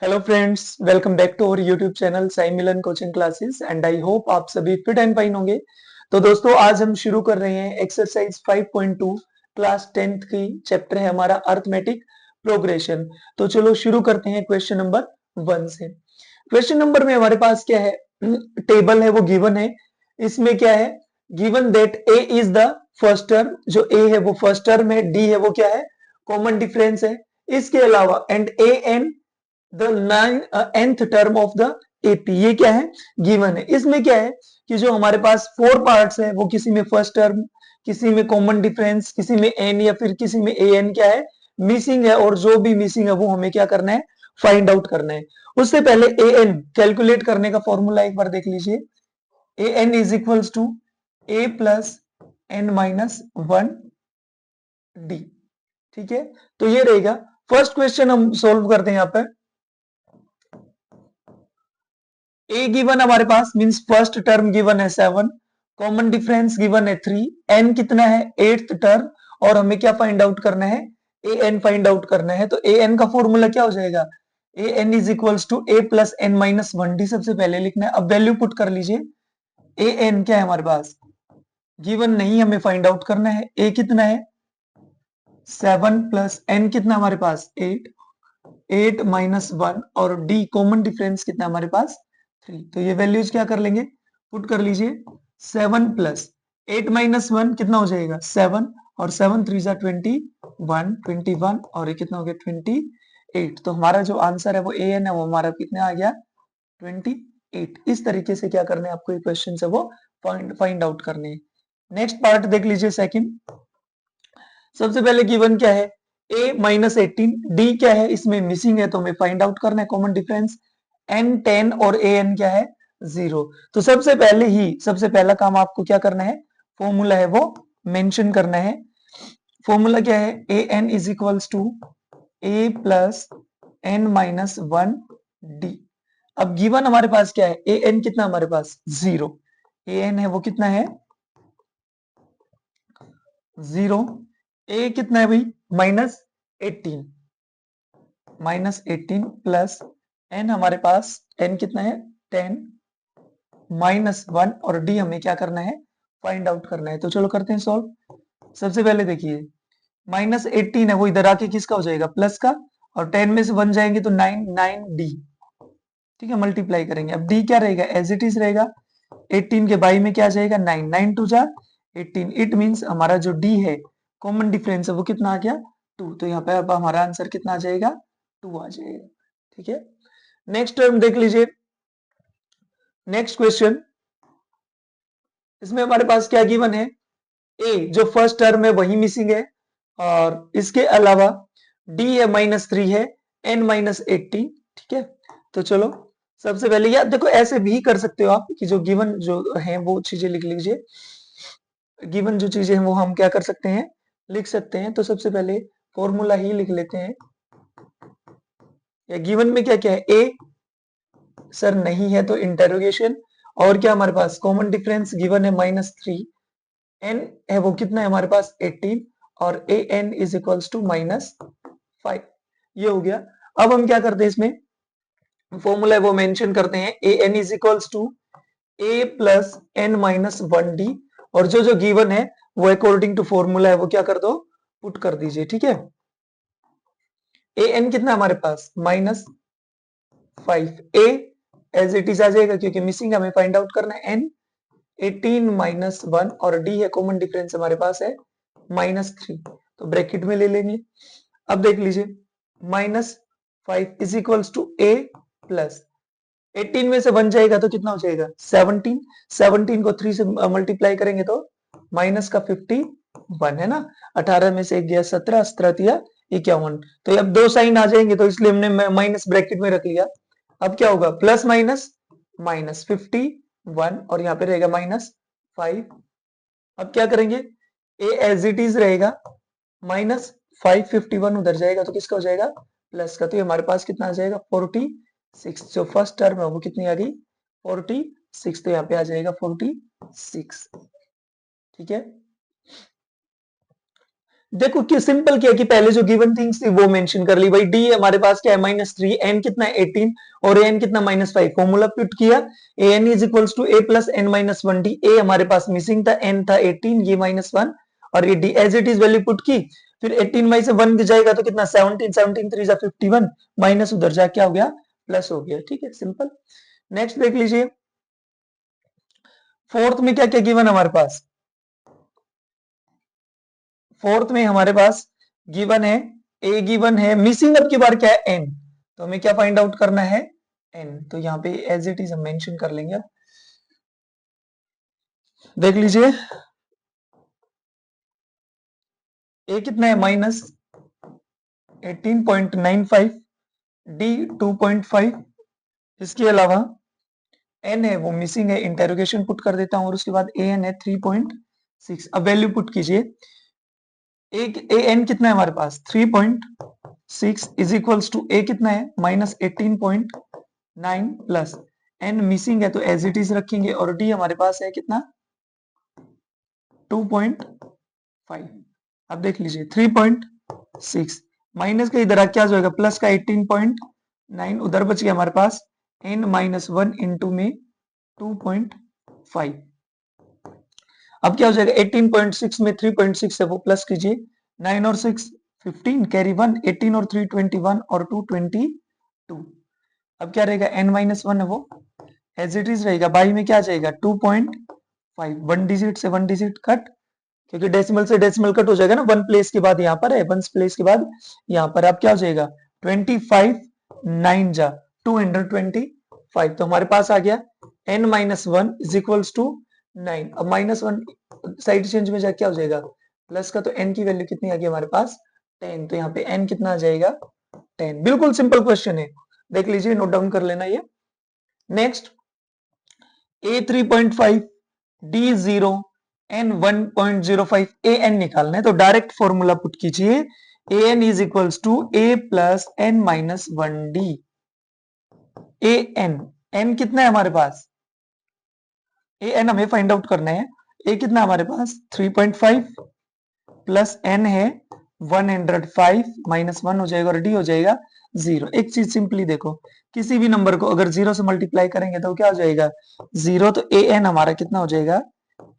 Hello friends, welcome back to our YouTube channel Sai Milan coaching classes and I hope आप सभी fit and fine होंगे। तो दोस्तों, आज हम शुरू कर रहे हैं एक्सरसाइज 5.2 क्लास 10th की चैप्टर है हमारा अर्थमेटिक प्रोग्रेशन। तो चलो शुरू करते हैं क्वेश्चन नंबर 1 से। क्वेश्चन नंबर में हमारे पास क्या है, टेबल है वो गिवन है। इसमें क्या है, given that A is the first term, जो ए है वो फर्स्ट टर्म है, डी है वो क्या है, कॉमन डिफरेंस है। इसके अलावा and a n the nth term of the AP, ये क्या है, गिवन है। इसमें क्या है कि जो हमारे पास 4 पार्ट्स है वो किसी में फर्स्ट टर्म, किसी में कॉमन डिफरेंस, किसी में एन या फिर किसी में ए एन क्या है, मिसिंग है। और जो भी मिसिंग है वो हमें क्या करना है, फाइंड आउट करना है। उससे पहले ए एन कैलकुलेट करने का फॉर्मूला एक बार देख लीजिए। A N is equals to A plus N minus 1 D. ठीक है, तो ये रहेगा। फर्स्ट क्वेश्चन हम सोल्व करते हैं यहाँ पे। ए गिवन हमारे पास मींस फर्स्ट टर्म गिवन है 7, कॉमन डिफरेंस गिवन है 3, एन कितना है 8th टर्म, और हमें क्या फाइंड आउट करना है, ए एन फाइंड आउट करना है। तो ए एन का फॉर्मूला क्या हो जाएगा, A N is equals to A plus N minus 1 D सबसे पहले लिखना है। अब वैल्यू पुट कर लीजिए। ए एन क्या है हमारे पास, गिवन नहीं, हमें फाइंड आउट करना है। ए कितना है 7 प्लस एन कितना हमारे पास 8, 8 माइनस 1, और डी कॉमन डिफरेंस कितना हमारे पास 3। तो ये वैल्यूज क्या कर लेंगे, पुट कर लीजिए। 7 प्लस 8 माइनस 1 कितना हो जाएगा 7, और 7 3 जा 21, 21 और ये कितना हो गया 28। तो हमारा जो आंसर है वो ए एन है, वो हमारा कितना आ गया 28। इस तरीके से क्या करना है आपको, ये क्वेश्चन है वो फाइंड आउट करने हैं। नेक्स्ट पार्ट देख लीजिए, सेकंड। सबसे पहले गिवन क्या है, a माइनस 18, डी क्या है इसमें मिसिंग है तो हमें फाइंड आउट करना है कॉमन डिफरेंस। n 10 और a n क्या है 0। तो सबसे पहले ही सबसे पहला काम आपको क्या करना है, फॉर्मूला है वो मेंशन करना है। फॉर्मूला क्या है, a n is equals to a plus N minus 1 D. अब गिवन हमारे पास क्या है, a n कितना हमारे पास 0, a n है वो कितना है 0, a कितना है भाई माइनस 18, माइनस 18 प्लस एन हमारे पास एन कितना है 10 माइनस 1, और डी हमें क्या करना है, फाइंड आउट करना है। तो चलो करते हैं सॉल्व। सबसे पहले देखिए, माइनस 18 है वो इधर आके किसका हो जाएगा, प्लस का, और 10 में से 1 जाएंगे तो 9, 9 डी। ठीक है, मल्टीप्लाई करेंगे। अब डी क्या रहेगा, एज इट इज रहेगा। 18 के बाई में क्या जाएगा 9, 9 टू जा 18। इट मींस हमारा जो डी है कॉमन डिफरेंस है वो कितना आ गया 2। तो यहाँ पे अब हमारा आंसर कितना आ जाएगा 2 आ जाएगा। ठीक है, नेक्स्ट टर्म देख लीजिए। नेक्स्ट क्वेश्चन, इसमें हमारे पास क्या गिवन है, ए जो फर्स्ट टर्म है वही मिसिंग है, और इसके अलावा डी है माइनस 3 है, एन माइनस 18। ठीक है, तो चलो सबसे पहले, या देखो ऐसे भी कर सकते हो आप कि जो गिवन जो है वो चीजें लिख लीजिए। गिवन जो चीजें हैं वो हम क्या कर सकते हैं, लिख सकते हैं। तो सबसे पहले फॉर्मूला ही लिख लेते हैं। या गिवन में क्या क्या है, ए सर नहीं है तो इंटेरोगेशन, और क्या हमारे पास कॉमन डिफरेंस गिवन है माइनस 3, एन है वो कितना है हमारे पास 18, और A N is equals to minus 5। ये हो गया। अब हम क्या करते हैं, इसमें फॉर्मूला है वो मेंशन करते हैं। A N is equals to A plus N minus 1 D, और जो जो गिवन है वो अकॉर्डिंग टू फॉर्मूला है वो क्या कर दो, पुट कर दीजिए। ठीक है, ए एन कितना हमारे पास minus 5, A as it is आ जाएगा क्योंकि मिसिंग हमें फाइंड आउट करना है। एन 18 माइनस 1, और डी है कॉमन डिफरेंस हमारे पास है माइनस 3, तो ब्रैकेट में ले लेंगे। अब देख लीजिए, minus 5 is equals to A plus 18 में से 1 जाएगा तो कितना हो जाएगा 17, 17 को 3 से मल्टीप्लाई करेंगे तो माइनस का 51 है ना। 18 में से 1 गया 17, 17 51। तो अब दो साइन आ जाएंगे तो इसलिए हमने माइनस ब्रैकेट में रख लिया। अब क्या होगा, प्लस माइनस माइनस 51, और यहाँ पे रहेगा माइनस 5। अब क्या करेंगे, ए एज इट इज रहेगा, माइनस 551 उधर जाएगा तो किसका हो जाएगा, प्लस का। तो ये हमारे पास कितना आ जाएगा 46। जो फर्स्ट टर्म है वो कितनी आ गई 46, तो यहाँ पे आ जाएगा 46। ठीक है, देखो कि सिंपल क्या है कि पहले जो गिवन थिंग्स थी वो मेंशन कर ली भाई। डी हमारे पास क्या है -3, एन कितना है 18 और एन कितना -5। फॉर्मूला पुट किया, A N is equals to A plus N -1 D. A हमारे पास मिसिंग था, एन था 18, ये -1 और ये d as it is value put की। फिर 18 में से 1 जाएगा तो कितना 17, 17 3 जा 51 माइनस उधर जा क्या हो गया प्लस हो गया। ठीक है सिंपल। नेक्स्ट देख लीजिए, फोर्थ में क्या क्या गिवन हमारे पास। फोर्थ में हमारे पास गिवन है, ए गिवन है, मिसिंग अब की बार क्या है एन, तो हमें क्या फाइंड आउट करना है एन। तो यहाँ पे एज इट इज हम मेंशन कर लेंगे। अब देख लीजिए, ए कितना है -18.95, डी 2.5, इसके अलावा एन है वो मिसिंग है, इंटेरोगेशन पुट कर देता हूं और उसके बाद ए एन है 3.6। अब वैल्यू पुट कीजिए, ए एन कितना है हमारे पास 3.6 इज इक्वल्स टू ए कितना है -18.9 प्लस एन मिसिंग है तो एज इट इज रखेंगे और डी हमारे पास है कितना 2.5। अब देख लीजिए 3.6 माइनस का इधर क्या जाएगा प्लस का 18.9 उधर बच गया हमारे पास n-1 इंटू में 2.5। अब क्या हो जाएगा 18.6 में 3.6 है वो प्लस कीजिए, 9 और 6 15 कैरी 1, 18 और 3 21 और 2 22। अब क्या रहेगा n-1 है वो एज इट इज रहेगा, बाई में क्या जाएगा 2.5, वन डिजिट से वन डिजिट कट, क्योंकि डेसिमल से डेसिमल कट हो जाएगा ना, वन प्लेस के बाद यहाँ पर है, वन प्लेस के बाद यहाँ पर। अब क्या हो जाएगा 25 9 जा 225, तो हमारे पास आ गया n-1 इज इक्वल्स टू 9। अब -1 साइड चेंज में जा क्या हो जाएगा प्लस का, तो n की वैल्यू कितनी आ गई हमारे पास 10, तो यहाँ पे n कितना आ जाएगा 10। बिल्कुल सिंपल क्वेश्चन है, देख लीजिए नोट डाउन कर लेना ये। Next a 3.5, d 0, n 1.05, a n निकालना है तो डायरेक्ट फॉर्मूला पुट कीजिए, a n is equals to a plus n minus 1d। a n, n कितना है हमारे पास, ए एन हमें फाइंड आउट करना है। ए कितना हमारे पास 3.5 प्लस एन है 105 -1 हो जाएगा और डी हो जाएगा 0। एक चीज सिंपली देखो, किसी भी नंबर को अगर 0 से मल्टीप्लाई करेंगे तो क्या हो जाएगा 0, तो ए एन हमारा कितना हो जाएगा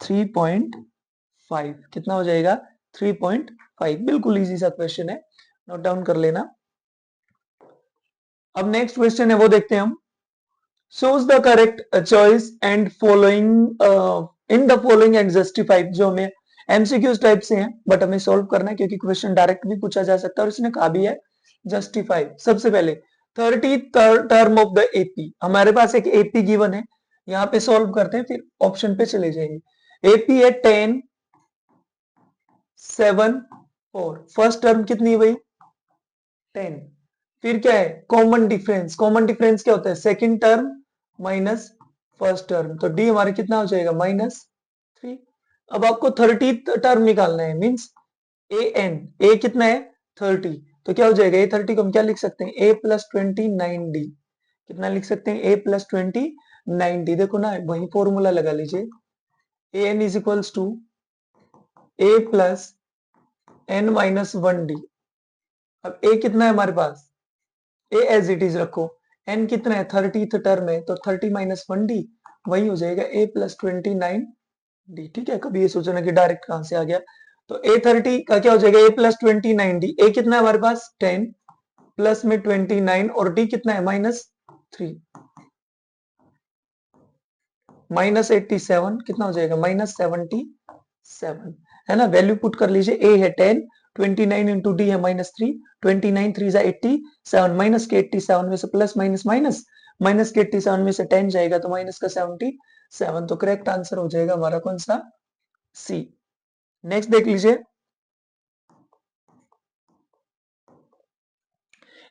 3.5। कितना हो जाएगा 3.5। बिल्कुल इजी सा क्वेश्चन है, नोट डाउन कर लेना। अब नेक्स्ट क्वेश्चन है वो देखते हैं हम। shows the correct choice and following in the following and justify, जो हमें एमसीक्यूज टाइप से हैं बट हमें सॉल्व करना है क्योंकि क्वेश्चन डायरेक्ट भी पूछा जा सकता है और इसने कहा भी है जस्टिफाई। सबसे पहले 30th term of the AP, हमारे पास एक एपी गिवन है, यहाँ पे सॉल्व करते हैं फिर ऑप्शन पे चले जाएंगे। एपी है 10 7 4, फर्स्ट टर्म कितनी है भाई 10, फिर क्या है कॉमन डिफरेंस, कॉमन डिफरेंस क्या होता है second term minus first term, तो डी हमारे कितना हो जाएगा -3। अब आपको 30th टर्म निकालना है, मींस ए एन, ए कितना है 30, तो क्या हो जाएगा ए 30 को हम क्या लिख सकते हैं ए प्लस 29 डी। कितना लिख सकते हैं ए प्लस 29 डी। देखो ना वही फॉर्मूला लगा लीजिए, A N is equals to A plus N minus 1 D. अब ए कितना है हमारे पास, ए एज इट इज रखो, एन कितना है 30th टर्म है तो 30 -1 डी वही हो जाएगा ए प्लस 29 डी। ठीक है, कभी ये सोचना कि डायरेक्ट कहां से आ गया, तो ए 30 का क्या हो जाएगा ए प्लस 29 डी। ए कितना है हमारे पास 10 प्लस में 29 और डी कितना है -3 -87, कितना हो जाएगा -77, है ना। वैल्यू पुट कर लीजिए, ए है 10, 29 इंटू डी है -3, 29 3 जा 87, माइनस के 87 में से प्लस माइनस माइनस, माइनस के 87 में से 10 जाएगा तो माइनस का 77, तो करेक्ट आंसर हो जाएगा हमारा कौन सा सी। नेक्स्ट देख लीजिए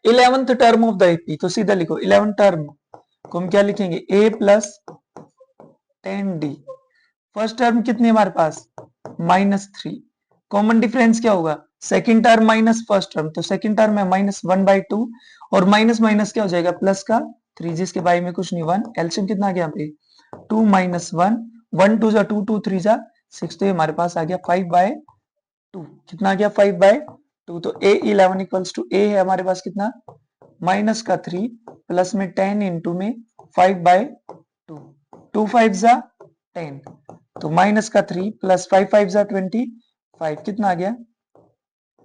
11th term of the AP, तो सीधा लिखो 11th टर्म को हम क्या लिखेंगे A plus 10 D. First term कितनी है हमारे पास -3, कॉमन डिफरेंस क्या होगा second term minus first term, तो सेकंड टर्म है -1/2 और माइनस माइनस क्या हो जाएगा प्लस का 3, जिसके बाई में कुछ नहीं 1, एलसीएम कितना आ गया यहाँ पे 2 - 1, 1 2 जा 2 2 3 जा 6, तो ये हमारे पास आ गया 5/2। 2, कितना आ गया 5/2, तो A11 इक्वल्स टू A है हमारे पास कितना माइनस का 3 प्लस में 10 इंटू में 5/2, 2 5 जा 10, तो माइनस का 3 प्लस 5 5 जा 25, कितना आ गया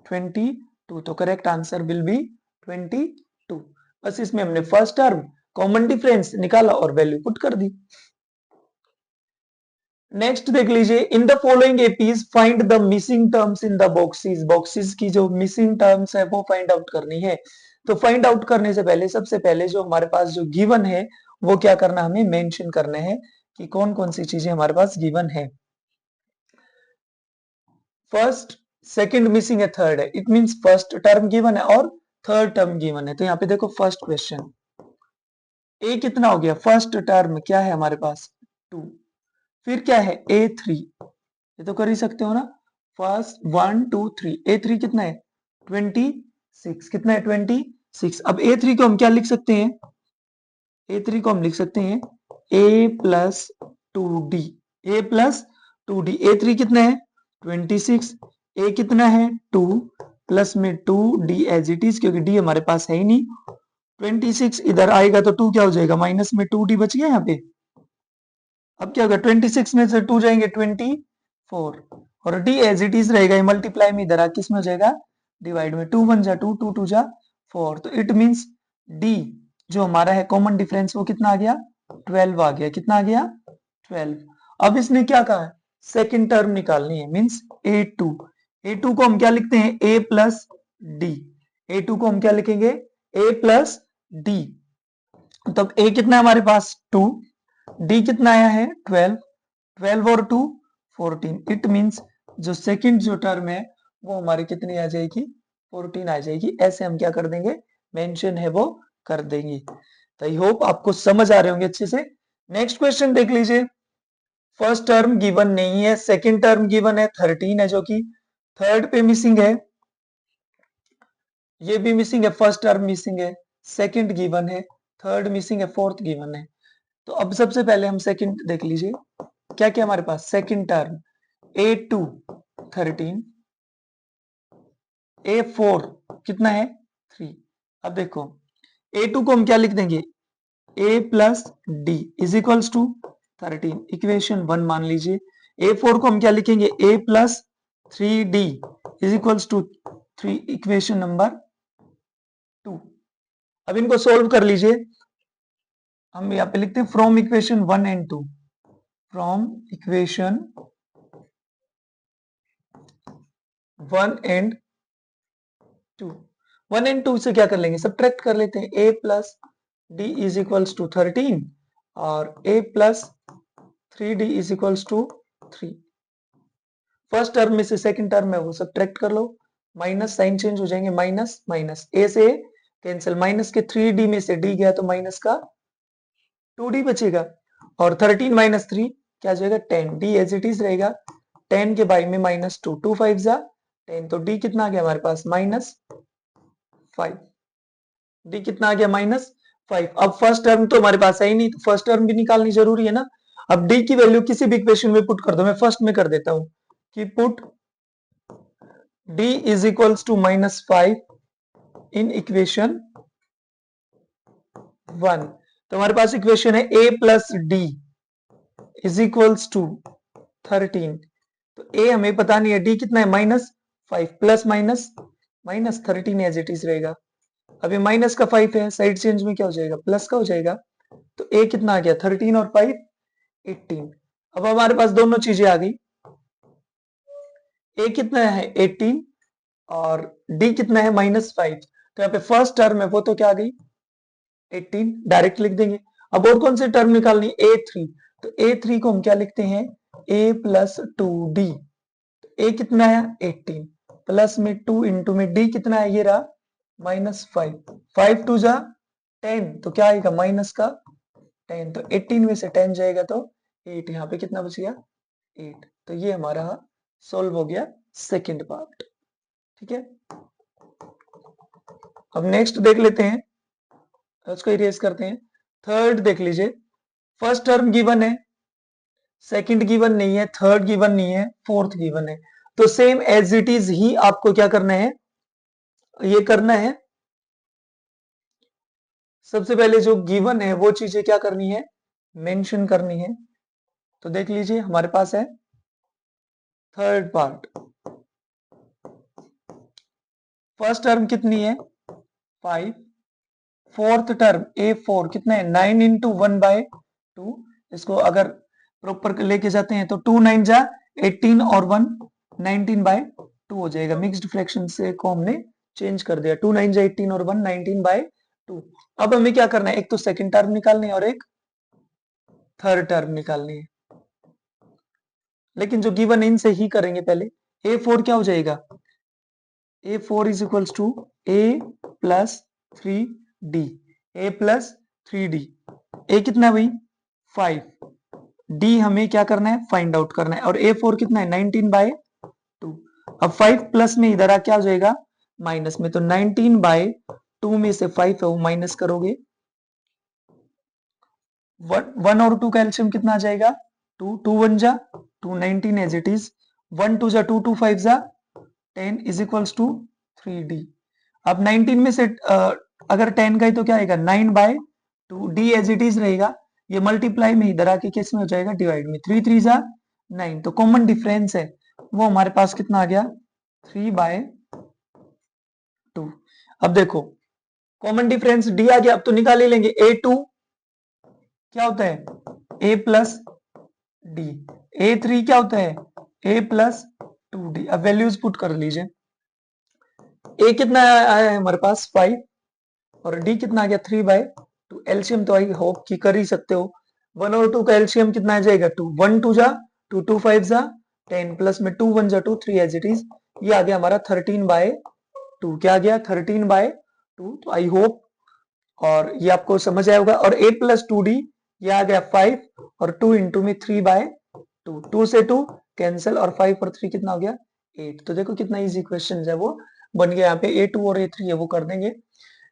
22, तो करेक्ट आंसर विल बी 22। बस इसमें हमने फर्स्ट टर्म कॉमन डिफरेंस निकाला और वैल्यू पुट कर दी। नेक्स्ट देख लीजिए, in the following APs find the missing terms in the boxes. Boxes की जो मिसिंग टर्म्स है वो फाइंड आउट करनी है। तो फाइंड आउट करने से पहले सबसे पहले जो हमारे पास जो गिवन है वो क्या करना, हमें मेंशन करने हैं कि कौन कौन सी चीजें हमारे पास गिवन है। फर्स्ट, सेकंड मिसिंग है, थर्ड है, it means first term given है और थर्ड टर्म गिवन है। तो यहाँ पे देखो फर्स्ट क्वेश्चन, ए कितना हो गया, फर्स्ट टर्म क्या है हमारे पास 2, फिर क्या है A3, ये तो कर ही सकते हो ना, फर्स्ट 1 2 3, A3 कितना है 26, कितना है 26। अब A3 को हम क्या लिख सकते हैं, A3 को हम लिख सकते हैं A plus 2D, A plus 2D, A3 कितना है 26, A कितना है 2 प्लस में 2D एज इट इज, क्योंकि D हमारे पास है ही नहीं, 26 इधर आएगा तो 2 क्या हो जाएगा, माइनस में 2D बच गया यहाँ पे। अब क्या होगा 26 में से 2 जाएंगे 24, और D एज इट इज रहेगा, मल्टीप्लाई में इधर किस में हो जाएगा, डिवाइड में, 2 1 जा 2, 2 2 जा 4, तो इट मींस D जो हमारा है कॉमन डिफरेंस वो कितना आ गया 12 आ गया, कितना आ गया 12। अब इसने क्या कहा है, सेकेंड टर्म निकालनी है, मींस A2 को हम क्या लिखते हैं A प्लस डी, A2 को हम क्या लिखेंगे A प्लस डी, तब A कितना है हमारे पास 2, D कितना आया है 12, 12 और 2 14, इट मींस जो सेकंड जो टर्म है वो हमारी कितनी आ जाएगी 14 आ जाएगी। ऐसे हम क्या कर देंगे, मेंशन है वो कर देंगे। तो आई होप आपको समझ आ रहे होंगे अच्छे से। नेक्स्ट क्वेश्चन देख लीजिए, फर्स्ट टर्म गिवन नहीं है, सेकंड टर्म गिवन है 13 है, जो कि थर्ड पे मिसिंग है, ये भी मिसिंग है, फर्स्ट टर्म मिसिंग है, सेकंड गिवन है, थर्ड मिसिंग है, फोर्थ गिवन है। तो अब सबसे पहले हम सेकंड देख लीजिए, क्या क्या हमारे पास सेकंड टर्म A2 13, A4 कितना है 3। अब देखो A2 को हम क्या लिख देंगे A plus d is equals to 13, equation 1 मान लीजिए। A4 को हम क्या लिखेंगे A plus 3D is equals to 3, equation number 2। अब इनको सोल्व कर लीजिए, हम यहाँ पे लिखते हैं from equation 1 and 2, from equation 1 and 2, 1 and 2 से क्या कर लेंगे, सब्ट्रैक्ट कर लेते हैं, A plus d is equals to 13 और A plus 3D is equals to 3। First term में से सेकंड टर्म है वो सब्ट्रैक्ट कर लो, माइनस साइन चेंज हो जाएंगे, माइनस माइनस A से कैंसिल, माइनस के 3D में से D गया तो माइनस का 2D बचेगा, और 13 माइनस 3 क्या जाएगा 10, D एज इट इज रहेगा, 10 के बाई में माइनस 2, 2 5 जा 10, तो D कितना आ गया हमारे पास -5, D कितना आ गया -5। अब फर्स्ट टर्म तो हमारे पास है ही नहीं, तो फर्स्ट टर्म भी निकालनी जरूरी है ना। अब D की वैल्यू किसी भी इक्वेशन में पुट कर दो, मैं फर्स्ट में कर देता हूं कि put D is equals to -5 in equation 1, तो हमारे पास इक्वेशन है A plus d is equals to 13, तो A हमें पता नहीं है, D कितना है -5, plus minus minus 13 as it is रहेगा। अब ये माइनस का 5 है, साइड चेंज में क्या हो जाएगा प्लस का हो जाएगा, तो A कितना आ गया 13 और 5 18। अब हमारे पास दोनों चीजें आ गई, A कितना है 18 और D कितना है -5, तो यहाँ पे फर्स्ट टर्म है वो तो क्या आ गई 18, डायरेक्ट लिख देंगे। अब और कौन से टर्म निकालनी, A3, तो A3 को हम क्या लिखते हैं A प्लस 2D, A कितना है 18 प्लस में 2 इंटू में D कितना है, ये रहा -5, 5 2 जा 10, तो क्या आएगा माइनस का 10, तो 18 में से 10 जाएगा तो 8, यहाँ पे कितना बच गया 8। तो ये हमारा सोल्व हो गया सेकंड पार्ट, ठीक है। अब नेक्स्ट देख लेते हैं, उसको इरेज करते हैं। थर्ड देख लीजिए, फर्स्ट टर्म गिवन है, सेकंड गिवन नहीं है, थर्ड गिवन नहीं है, फोर्थ गिवन है। तो सेम एज इट इज ही आपको क्या करना है, ये करना है। सबसे पहले जो गिवन है वो चीजें क्या करनी है, मेंशन करनी है। तो देख लीजिए हमारे पास है थर्ड पार्ट, फर्स्ट टर्म कितनी है 5, फोर्थ टर्म A4 कितना है 9 इंटू 1/2। इसको अगर प्रॉपर लेके जाते हैं तो 2 9 जा 18 और 1 19/2 हो जाएगा। मिक्स्ड फ्रैक्शन से को हमने चेंज कर दिया, 2 9 जा 18 और 1 19/2। अब हमें क्या करना है, एक तो सेकंड टर्म निकालनी है और एक थर्ड टर्म निकालनी है, लेकिन जो गिवन इनसे ही करेंगे। पहले A4 क्या हो जाएगा, A4 is equals to A plus 3D, A plus 3D। A कितना है भाई 5, D हमें क्या करना है फाइंड आउट करना है, और A4 कितना है 19/2। अब 5 प्लस में इधर आ क्या हो जाएगा माइनस में, तो 19/2 में से 5 है वो माइनस करोगे, 1 और 2 का एलसीएम कितना आ जाएगा 2, 2 1 जा 2, 19 एज इट इज, 1 2 जा 2, 2 5 जा 10 इज इक्वल्स टू 3D। अब 19 में से अगर 10 का ही तो क्या आएगा 9/2, D एज इट इज रहेगा, ये मल्टीप्लाई में इधर आके किस में हो जाएगा डिवाइड में, 3 3 जा 9, तो कॉमन डिफरेंस है वो हमारे पास कितना आ गया 3/2। अब देखो कॉमन डिफरेंस D आ गया, अब तो निकाल ही लेंगे, A2 क्या होता है A प्लस D, A3 क्या होता है A प्लस 2D। अब वैल्यूज पुट कर लीजिए, A कितना आया है हमारे पास 5 और D कितना आ गया 3/2। एलसीएम तो आई होप कि कर ही सकते हो, 1 और 2 का एलसीएम कितना आ जाएगा 2, 1 2 जा 2, 2 5 जा 10 प्लस में 2 1 जा 2, 3 एज इट इज, ये आ गया हमारा 13/2। क्या आ गया 13/2। तो आई होप और ये आपको समझ आया होगा। और A प्लस 2D ये आ गया 5 और 2 इंटू में 3/2, 2 से 2 कैंसिल और 5 और 3 कितना हो गया 8। तो देखो कितना इजी क्वेश्चन है वो बन गया, यहाँ पे A2 और A3 है वो कर देंगे।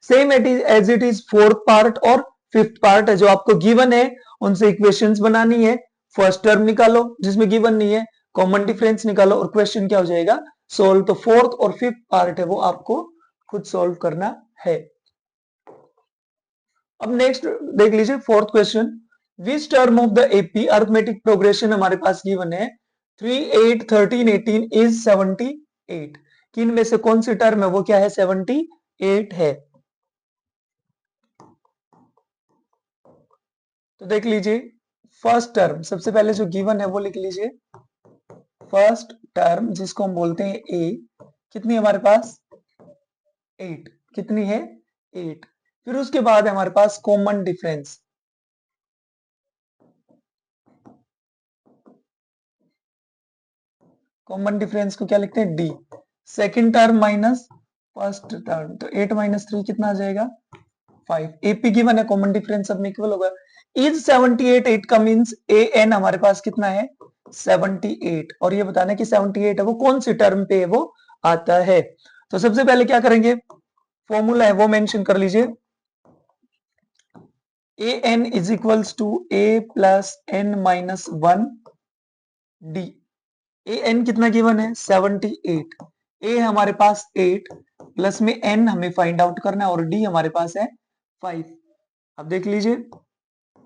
Same as it is fourth part और फिफ्थ पार्ट है जो आपको गिवन है उनसे इक्वेशंस बनानी है। फर्स्ट टर्म निकालो जिसमें गिवन नहीं है, कॉमन डिफरेंस निकालो और क्वेश्चन क्या हो जाएगा सोल्व। तो फोर्थ और फिफ्थ पार्ट है वो आपको खुद सोल्व करना है। अब नेक्स्ट देख लीजिए fourth question, which term of the AP arithmetic progression हमारे पास गिवन है 3 8 13 18 इज 78। किन में से कौन सी टर्म है वो क्या है 78 है। तो देख लीजिए फर्स्ट टर्म सबसे पहले जो गिवन है वो लिख लीजिए, फर्स्ट टर्म जिसको हम बोलते हैं ए, कितनी है हमारे पास 8, कितनी है 8। फिर उसके बाद है हमारे पास कॉमन डिफरेंस, कॉमन डिफरेंस को क्या लिखते हैं D, second term minus first term, तो 8 माइनस 3 कितना आ जाएगा 5। एपी गिवन है कॉमन डिफरेंस सब में इक्वल होगा। इज 78 8 का मींस ए एन हमारे पास कितना है 78, और ये बताना है कि 78 है वो कौन सी टर्म पे है वो आता है। तो सबसे पहले क्या करेंगे, फॉर्मूला है वो मेंशन कर लीजिए, A N is equals to A plus N minus 1 D. A N कितना गिवन है 78, ए हमारे पास 8 प्लस में एन हमें फाइंड आउट करना है और डी हमारे पास है 5। अब देख लीजिए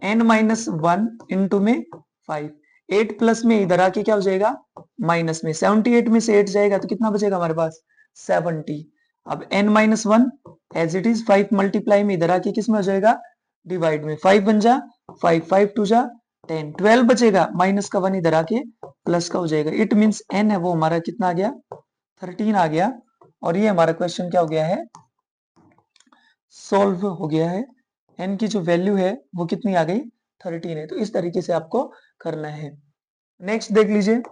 n माइनस 1 इंटू में 5, 8 प्लस में इधर आके क्या हो जाएगा माइनस में, 78 में से 8 जाएगा तो कितना बचेगा हमारे पास 70। अब n minus 1 as it is 5 multiply में इधर आके किस में हो जाएगा डिवाइड में, 5 बन जा 5, 5 2 जा 10, 12 बचेगा, माइनस का 1 इधर आके प्लस का हो जाएगा। इट मींस n है वो हमारा कितना आ गया 13 आ गया, और ये हमारा क्वेश्चन क्या हो गया है सॉल्व हो गया है। n की जो वैल्यू है वो कितनी आ गई 13 है। तो इस तरीके से आपको करना है। नेक्स्ट देख लीजिए,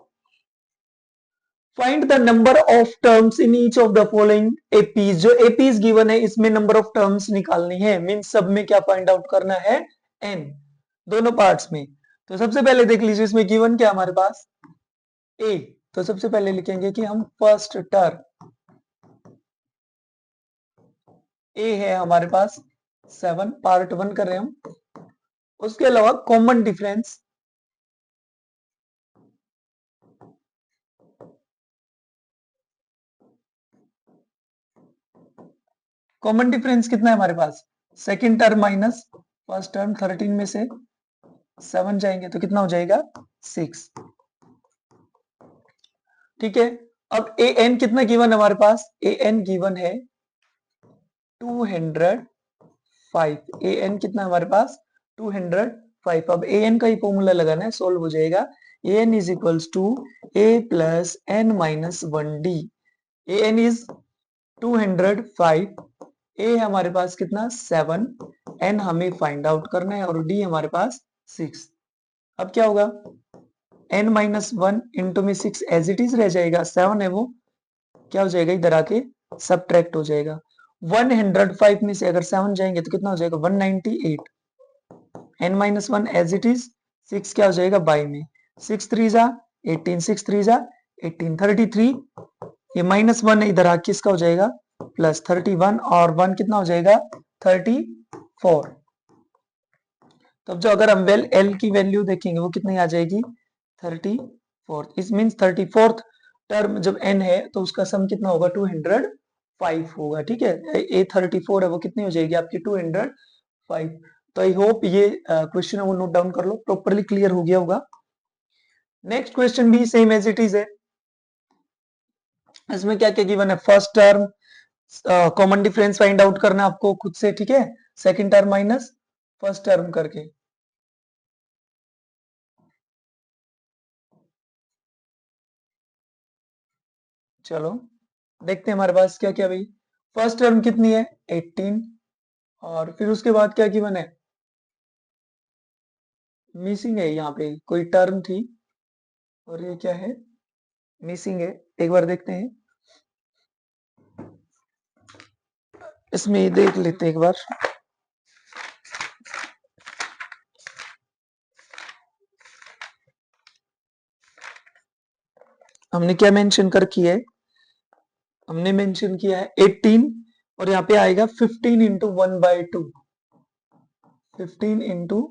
find the number of terms in each of the following APs. जो एपीज गिवन है इसमें नंबर ऑफ टर्म्स निकालनी है, मींस सब में क्या फाइंड आउट करना है n, दोनों पार्ट्स में। तो सबसे पहले देख लीजिए इसमें गिवन क्या हमारे पास a, तो सबसे पहले लिखेंगे कि हम फर्स्ट टर्म a है हमारे पास 7, पार्ट 1 कर रहे हैं हम। उसके अलावा कॉमन डिफरेंस कॉमन डिफरेंस कितना है हमारे पास, second term minus first term, 13 में से 7 जाएंगे तो कितना हो जाएगा 6। ठीक है, अब ए एन कितना गिवन है हमारे पास, ए एन गिवन है 205। ए एन कितना है हमारे पास 205। अब ए एन का ही फॉर्मूला लगाना है, सोल्व हो जाएगा। A N is equals to A plus N minus 1 D. A N is 205, A हमारे पास कितना 7, एन हमें फाइंड आउट करना है और डी हमारे पास 6। अब क्या होगा, एन माइनस 1 इंटू में 6 एज इट इज रह जाएगा, 7 है वो क्या हो जाएगा इधर आके सबट्रैक्ट हो जाएगा। 105 में से अगर 7 जाएंगे तो कितना हो जाएगा 198। N minus 1 as it is, 6 क्या हो जाएगा बाई में, 6 3 जा 18, 6 3 जा 18, 33, ये माइनस 1 इधर आके इसका हो जाएगा प्लस 31 और 1 कितना हो जाएगा 34। तो अब जो अगर हम एल की वैल्यू देखेंगे वो कितनी आ जाएगी 34। इस मींस 34th टर्म जब n है तो उसका सम कितना होगा 205 होगा। ठीक है, ए 34 है वो कितनी हो जाएगी आपकी 205। तो आई होप ये क्वेश्चन है वो नोट डाउन कर लो, प्रॉपरली क्लियर हो गया होगा। नेक्स्ट क्वेश्चन भी सेम एज इट इज है। इसमें क्या क्या गिवन है, first term common difference find out करना आपको खुद से। ठीक है, second term minus first term करके। चलो देखते हैं हमारे पास क्या क्या भाई। फर्स्ट टर्म कितनी है 18, और फिर उसके बाद क्या गिवन है, मिसिंग है यहाँ पे कोई टर्म थी और ये क्या है मिसिंग है, एक बार देखते हैं इसमें, देख लेते हैं एक बार। हमने क्या मेंशन कर किया है, हमने मेंशन किया है 18 और यहाँ पे आएगा 15 इंटू 1/2, 15 इंटू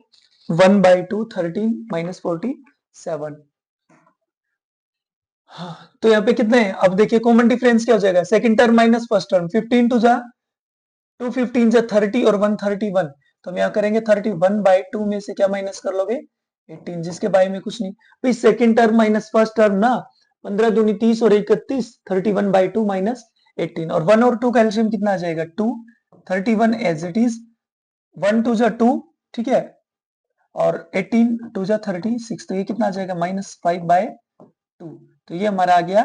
1/2 13 माइनस 47। हाँ, तो यहाँ पे कितने हैं, अब देखिए कॉमन डिफरेंस क्या हो जाएगा, second term minus first term, 15 टू जा 2, 15 जा 30 और 131। तो हम यहाँ करेंगे 31/2 में से क्या माइनस कर लोगे 18, जिसके बाई में कुछ नहीं। भाई second term minus first term ना, 15 दूनी 30 और 31, 31/2 माइनस 18, और 1 और 2 का एलसीएम कितना आ जाएगा 2, 31 एज इट इज, 1 2 जा 2, ठीक है, और 18 2 जा 36, तो ये कितना आ जाएगा -5/2। तो ये हमारा आ गया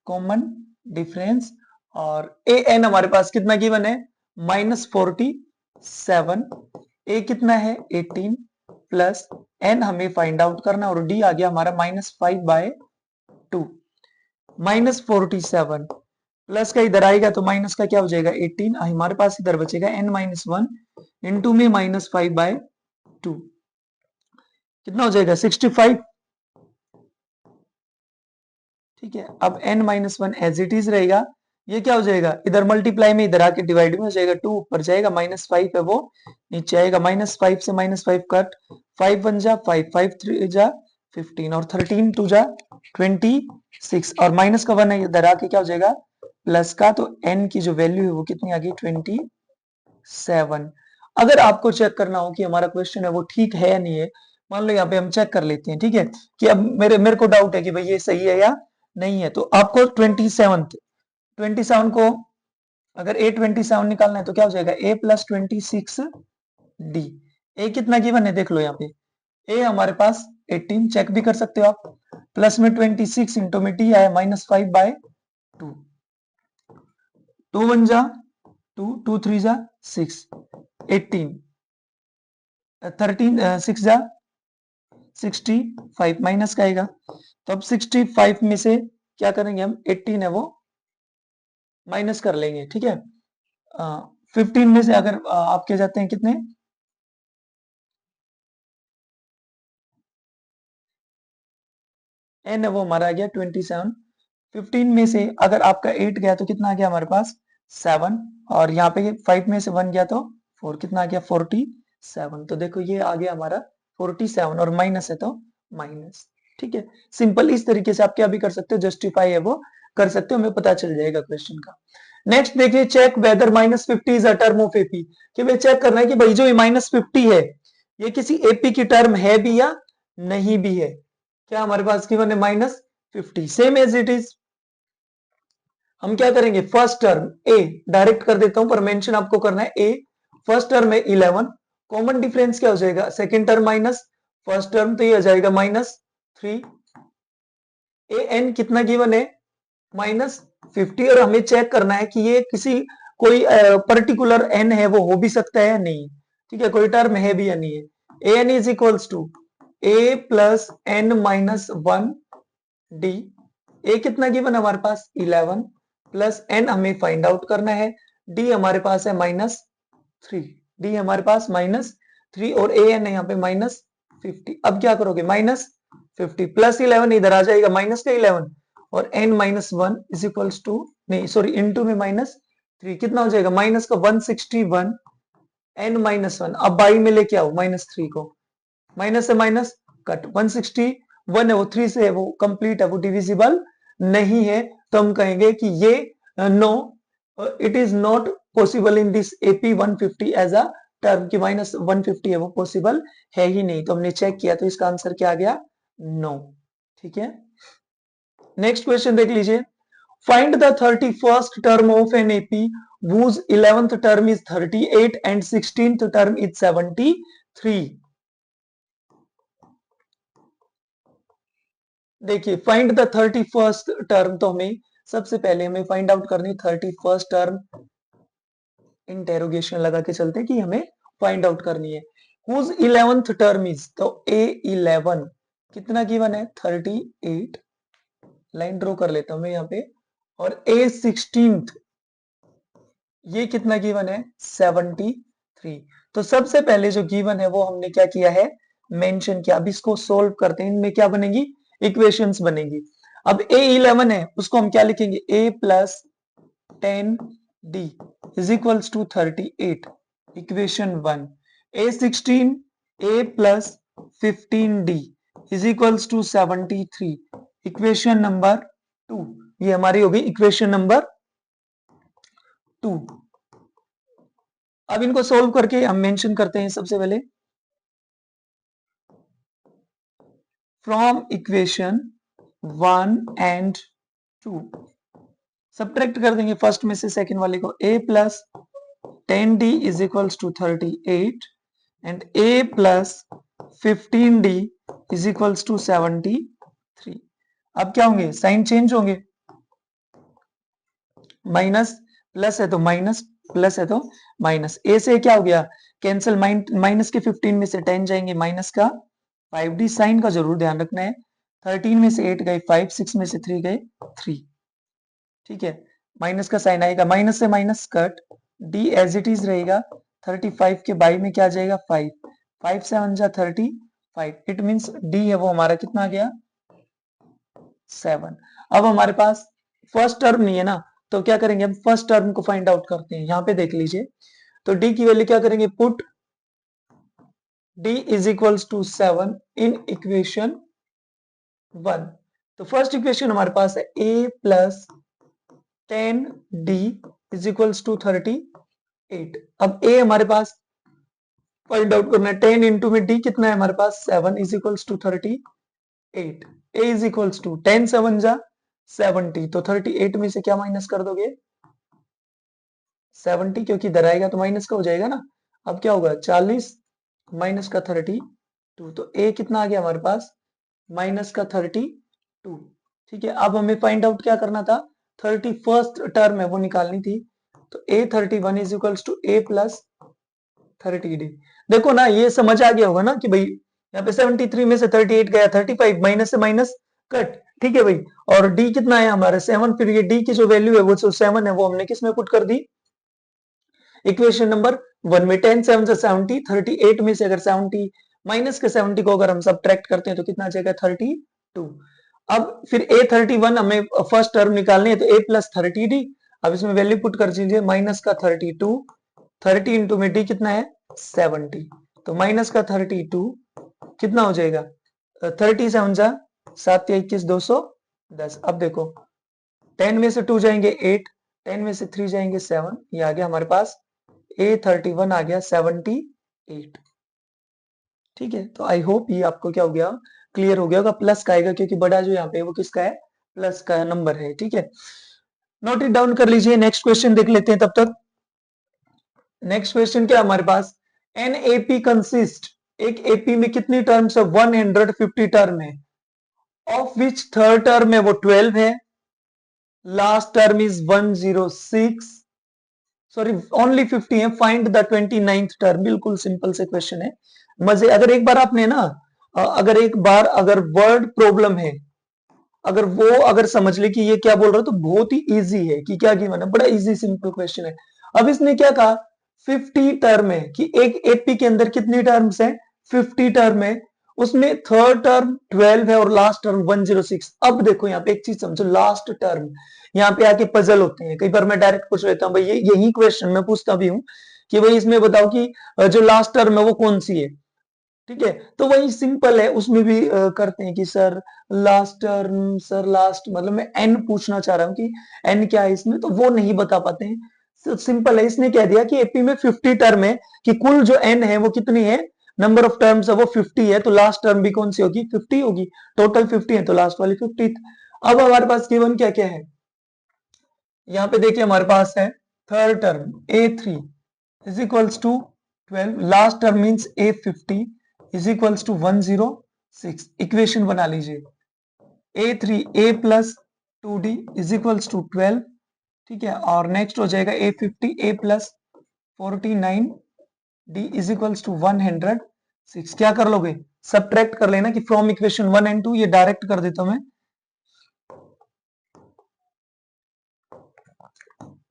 कॉमन डिफरेंस। और ए एन हमारे पास कितना गिवन है -47, ए कितना है 18 प्लस एन हमें फाइंड आउट करना, और डी आ गया हमारा -5/2। -47 प्लस का इधर आएगा तो माइनस का क्या हो जाएगा 18, हमारे पास इधर बचेगा n-1 इंटू में -5/2, कितना हो जाएगा 65। ठीक है, अब n-1 एज इट इज रहेगा, ये क्या हो जाएगा इधर मल्टीप्लाई में इधर आके डिवाइड में हो जाएगा, 2 ऊपर जाएगा, -5 है वो नीचे आएगा, -5 से -5 कट, 5 1 जा 5, 5 3 जा 15 और 13 2 जा 26, और माइनस का 1 है इधर आके क्या हो जाएगा प्लस का, तो n की जो वैल्यू है वो कितनी आ गई 27। अगर आपको चेक करना हो कि हमारा क्वेश्चन है वो ठीक है या नहीं है, मान लो यहाँ पे हम चेक कर लेते हैं। ठीक है, कि अब मेरे को डाउट है कि भाई ये सही है या नहीं है, तो आपको 27 को अगर a27 निकालना है तो क्या हो जाएगा a प्लस 26 d। a कितना गिवन है देख लो यहाँ पे, a हमारे पास 18, चेक भी कर सकते हो आप, प्लस में 26 इंटू में d आया -5/2, 2 1 जा 2, 2 3 जा 6, 18, 13 6 जा 65, माइनस का आएगा, तो अब 65 में से क्या करेंगे हम 18 है वो माइनस कर लेंगे। ठीक है, 15 में से अगर आप क्या जाते हैं कितने, n है वो हमारा आ गया 27, 15 में से अगर आपका 8 गया तो कितना आ गया हमारे पास 7, और यहाँ पे 5 में से 1 गया तो 4, कितना आ गया 47। तो देखो ये आ गया हमारा 47 और माइनस है तो माइनस। ठीक है, सिंपल इस तरीके से आप क्या भी कर सकते हो, जस्टिफाई है वो कर सकते हो, हमें पता चल जाएगा क्वेश्चन का। नेक्स्ट देखिए, check whether -50 is a term of AP, कि भाई चेक करना है कि भाई जो ये -50 है ये किसी एपी की टर्म है भी या नहीं भी है। क्या हमारे पास गिवन है -50, सेम एज इट इज। हम क्या करेंगे, फर्स्ट टर्म ए डायरेक्ट कर देता हूं, पर मेंशन आपको करना है ए। फर्स्ट टर्म है 11, कॉमन डिफरेंस क्या हो जाएगा, second term minus first term, तो ये आ जाएगा -3। ए एन कितना गिवन है, -50, और हमें चेक करना है कि ये किसी कोई पर्टिकुलर एन है वो हो भी सकता है या नहीं। ठीक है, कोई टर्म है भी या नहीं है। A N is equals to A plus N minus 1 D. A कितना गिवन है हमारे पास 11, प्लस एन हमें फाइंड आउट करना है, डी हमारे पास है -3, डी हमारे पास -3, और ए एन है यहाँ पे -50। अब क्या करोगे, -50 प्लस 11 इधर आ जाएगा माइनस का 11, और n -1 इज इक्वल्स टू, नहीं सॉरी, इनटू में -3, कितना हो जाएगा माइनस का 161, n -1। अब बाई में लेके आओ -3 को, माइनस से माइनस कट, 161 है वो 3 से है, वो कंप्लीट है, वो डिविजिबल नहीं है, तो हम कहेंगे कि ये no, it is not possible in this AP 150 as a term, की -150 है वो पॉसिबल है ही नहीं। तो हमने चेक किया, तो इसका आंसर क्या आ गया, नो। ठीक है, नेक्स्ट क्वेश्चन देख लीजिए, find the 31st term of an AP whose 11th term is 38 and 16th term is 73। देखिए, फाइंड द 31st टर्म, तो हमें सबसे पहले हमें फाइंड आउट करनी 31st टर्म, इंटेरोगेशन लगा के चलते हैं कि हमें फाइंड आउट करनी है। whose 11th term is, तो A11 कितना गिवन है 38, लाइन ड्रॉ कर लेता हूं मैं यहाँ पे, और A16th ये कितना गिवन है 73। तो सबसे पहले जो गिवन है वो हमने क्या किया है, मेंशन किया। अब इसको सोल्व करते हैं, इनमें क्या बनेगी, इक्वेशंस बनेगी। अब A11 है, उसको हम क्या लिखेंगे, A plus 10D is equals to 38, equation 1। A16 A plus 15D is equals to 73, equation number 2। ये हमारी होगी इक्वेशन नंबर 2। अब इनको सोल्व करके हम मेंशन करते हैं, सबसे पहले फ्रॉम इक्वेशन 1 एंड 2 सब्ट्रैक्ट कर देंगे फर्स्ट में से सेकंड वाले को, a plus 10d is equals to 38 and a plus 15d is equals to 73। अब क्या होंगे, साइन चेंज होंगे, माइनस प्लस है तो माइनस, प्लस है तो माइनस, ए से क्या हो गया कैंसिल, माइनस के 15 में से 10 जाएंगे, माइनस का 5d, साइन का जरूर ध्यान रखना है, 13 में से 8 गए 5, 6 में से 3 गए 3। ठीक है, माइनस का साइन आएगा, माइनस से minus cut, d as it is रहेगा, 35 के बाई में क्या आ जाएगा 5, 5 से 1 जा 35, इट मींस d है वो हमारा कितना आ गया 7। अब हमारे पास फर्स्ट टर्म नहीं है ना, तो क्या करेंगे, हम फर्स्ट टर्म को फाइंड आउट करते हैं। यहाँ पे देख लीजिए, तो d की वैल्यू क्या करेंगे, put d is equals to 7 in equation 1। तो फर्स्ट इक्वेशन हमारे पास है a plus 10d is equals to 38। अब a हमारे पास फाइंड आउट करना है, 10 इंटू में d कितना है हमारे पास 7 is equals to 38। a is equals to 10 7 जा 70, तो 38 में से क्या माइनस कर दोगे 70, क्योंकि इधर आएगा तो माइनस का हो जाएगा ना। अब क्या होगा 40 माइनस का 32, तो a कितना आ गया हमारे पास माइनस का 32। ठीक है, अब हमें फाइंड आउट क्या करना था, 31st टर्म है वो निकालनी थी, तो A31 is equals to a plus 30d। देखो ना, ये समझ आ गया होगा ना कि भाई यहाँ पे 73 में से 38 गया, 35 माइनस से माइनस कट। ठीक है भाई, और d कितना है हमारा 7, फिर ये d की जो वैल्यू है वो जो 7 है वो हमने किस में पुट कर दी, इक्वेशन नंबर 1 में। 10 7 से 70, 38 में से अगर 70 माइनस के 70 को अगर हम सब्ट्रैक्ट करते हैं तो कितना आ जाएगा 32। अब फिर A31 हमें फर्स्ट टर्म निकालनी है, तो a प्लस 30d, अब इसमें वैल्यू पुट कर दीजिए, माइनस का 32, 30 इंटू में d कितना है 70, तो माइनस का 32 कितना हो जाएगा 30 7 जा 7 21 210। अब देखो 10 में से 2 जाएंगे 8, 10 में से 3 जाएंगे 7, ये आ गया हमारे पास A31 आ गया 78। ठीक है, तो आई होप ये आपको क्या हो गया, क्लियर हो गया होगा। प्लस का आएगा क्योंकि बड़ा जो यहाँ पे वो किसका है, प्लस का नंबर है। ठीक है, नोट इट डाउन कर लीजिए। नेक्स्ट क्वेश्चन देख लेते हैं तब तक। नेक्स्ट क्वेश्चन क्या हमारे पास, एन एपी कंसिस्ट, एक एपी में कितनी टर्म्स है, 150 टर्म है, ऑफ विच थर्ड टर्म है वो 12 है, last term is 106, sorry only 50 है, फाइंड द 29th टर्म। बिल्कुल सिंपल से क्वेश्चन है, मजे। अगर एक बार आपने ना अगर एक बार अगर वर्ड प्रॉब्लम है, अगर वो अगर समझ ले कि ये क्या बोल रहा है, तो बहुत ही इजी है कि क्या गिवन है, बड़ा इजी सिंपल क्वेश्चन है। अब इसने क्या कहा, 50 टर्म है, कि एक एपी के अंदर कितनी टर्म्स है, 50 टर्म है, उसमें थर्ड टर्म 12 है और लास्ट टर्म 106। अब देखो यहाँ पे एक चीज समझो, लास्ट टर्म यहाँ पे आके पजल होते हैं। कई बार मैं डायरेक्ट पूछ लेता हूँ भाई, यही क्वेश्चन मैं पूछता भी हूँ कि भाई इसमें बताओ कि जो लास्ट टर्म है वो कौन सी है। ठीक है, तो वही सिंपल है, उसमें भी करते हैं कि sir last term, sir last, मतलब मैं एन पूछना चाह रहा हूँ कि एन क्या है इसमें, तो वो नहीं बता पाते हैं। तो सिंपल है, इसने कह दिया कि एपी में 50 टर्म है, कि कुल जो एन है वो कितनी है, नंबर ऑफ टर्म्स है वो 50 है, तो लास्ट टर्म भी कौन सी होगी, 50 होगी। टोटल 50 है तो लास्ट वाली 50। अब हमारे पास गिवन क्या क्या है, यहाँ पे देखिए हमारे पास है third term A3 is equals to 12, last term means A50 is equals to 106। Equation बना लीजिए, A3 A plus 2D is equals to 12। ठीक है, और नेक्स्ट हो जाएगा A50 A plus 49D is equals to 106। क्या कर लोगे, सब्ट्रैक्ट कर लेना कि फ्रॉम इक्वेशन 1 एंड 2, ये डायरेक्ट कर देता हूं मैं,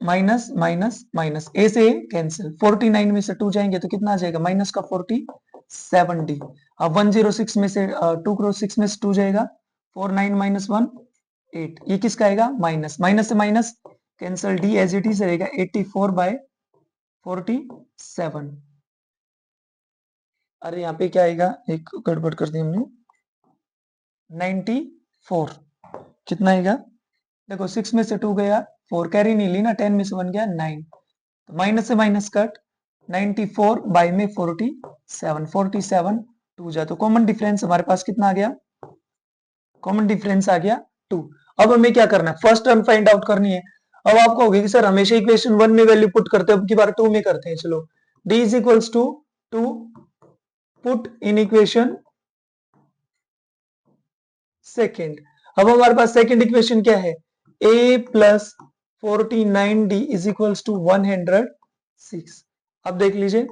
माइनस माइनस माइनस, ए से कैंसिल, 49 में से 2 जाएंगे तो कितना आ जाएगा, माइनस का 47D। अब 106 में से 2 क्रॉस 6 में से 2 जाएगा, 49 माइनस 1 8, ये किसका आएगा, माइनस, माइनस से minus cancel, d as it is रहेगा 84/47। अरे यहाँ पे क्या आएगा, एक गड़बड़ कर दी हमने, 94। कितना आएगा, देखो 6 में से 2 गया, 4 कैरी नहीं ली ना, 10 में से 1 गया 9, तो माइनस से माइनस कट, 94 बाई में 47, 47 2 जा, तो कॉमन डिफरेंस हमारे पास कितना आ गया, कॉमन डिफरेंस आ गया 2। अब हमें क्या करना है, फर्स्ट टर्म फाइंड आउट करनी है। अब आपको होगी कि सर हमेशा इक्वेशन 1 में वैल्यू पुट करते हैं, अब की बार 2 में करते हैं। चलो, d is equals to 2 put in equation second. अब हमारे पास सेकेंड इक्वेशन क्या है, a plus 49d is equals to 106। अब देख लीजिए,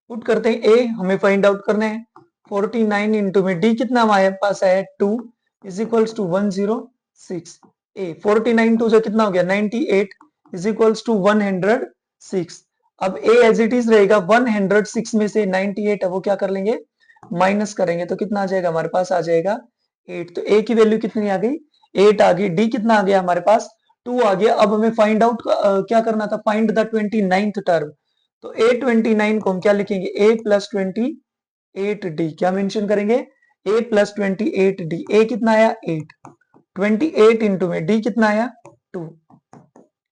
पुट करते हैं, a हमें फाइंड आउट करना है, 49 इंटू में d कितना हमारे पास आया 2 इज इक्वल्स टू 106। a 49 2 से कितना हो गया 98 इज इक्वल्स टू 106। अब a एज इट इज रहेगा, 106 में से 98 है वो क्या कर लेंगे, माइनस करेंगे, तो कितना आ जाएगा हमारे पास, आ जाएगा 8। तो a की वैल्यू कितनी आ गई, 8 आ गई। d कितना आ गया हमारे पास, 2 आ गया। अब हमें फाइंड आउट क्या करना था, फाइंड द 29th टर्म। तो A29 को हम क्या लिखेंगे, a प्लस 28d, क्या मेंशन करेंगे, a प्लस 28d। a कितना आया 8, 28 इंटू में d कितना आया 2,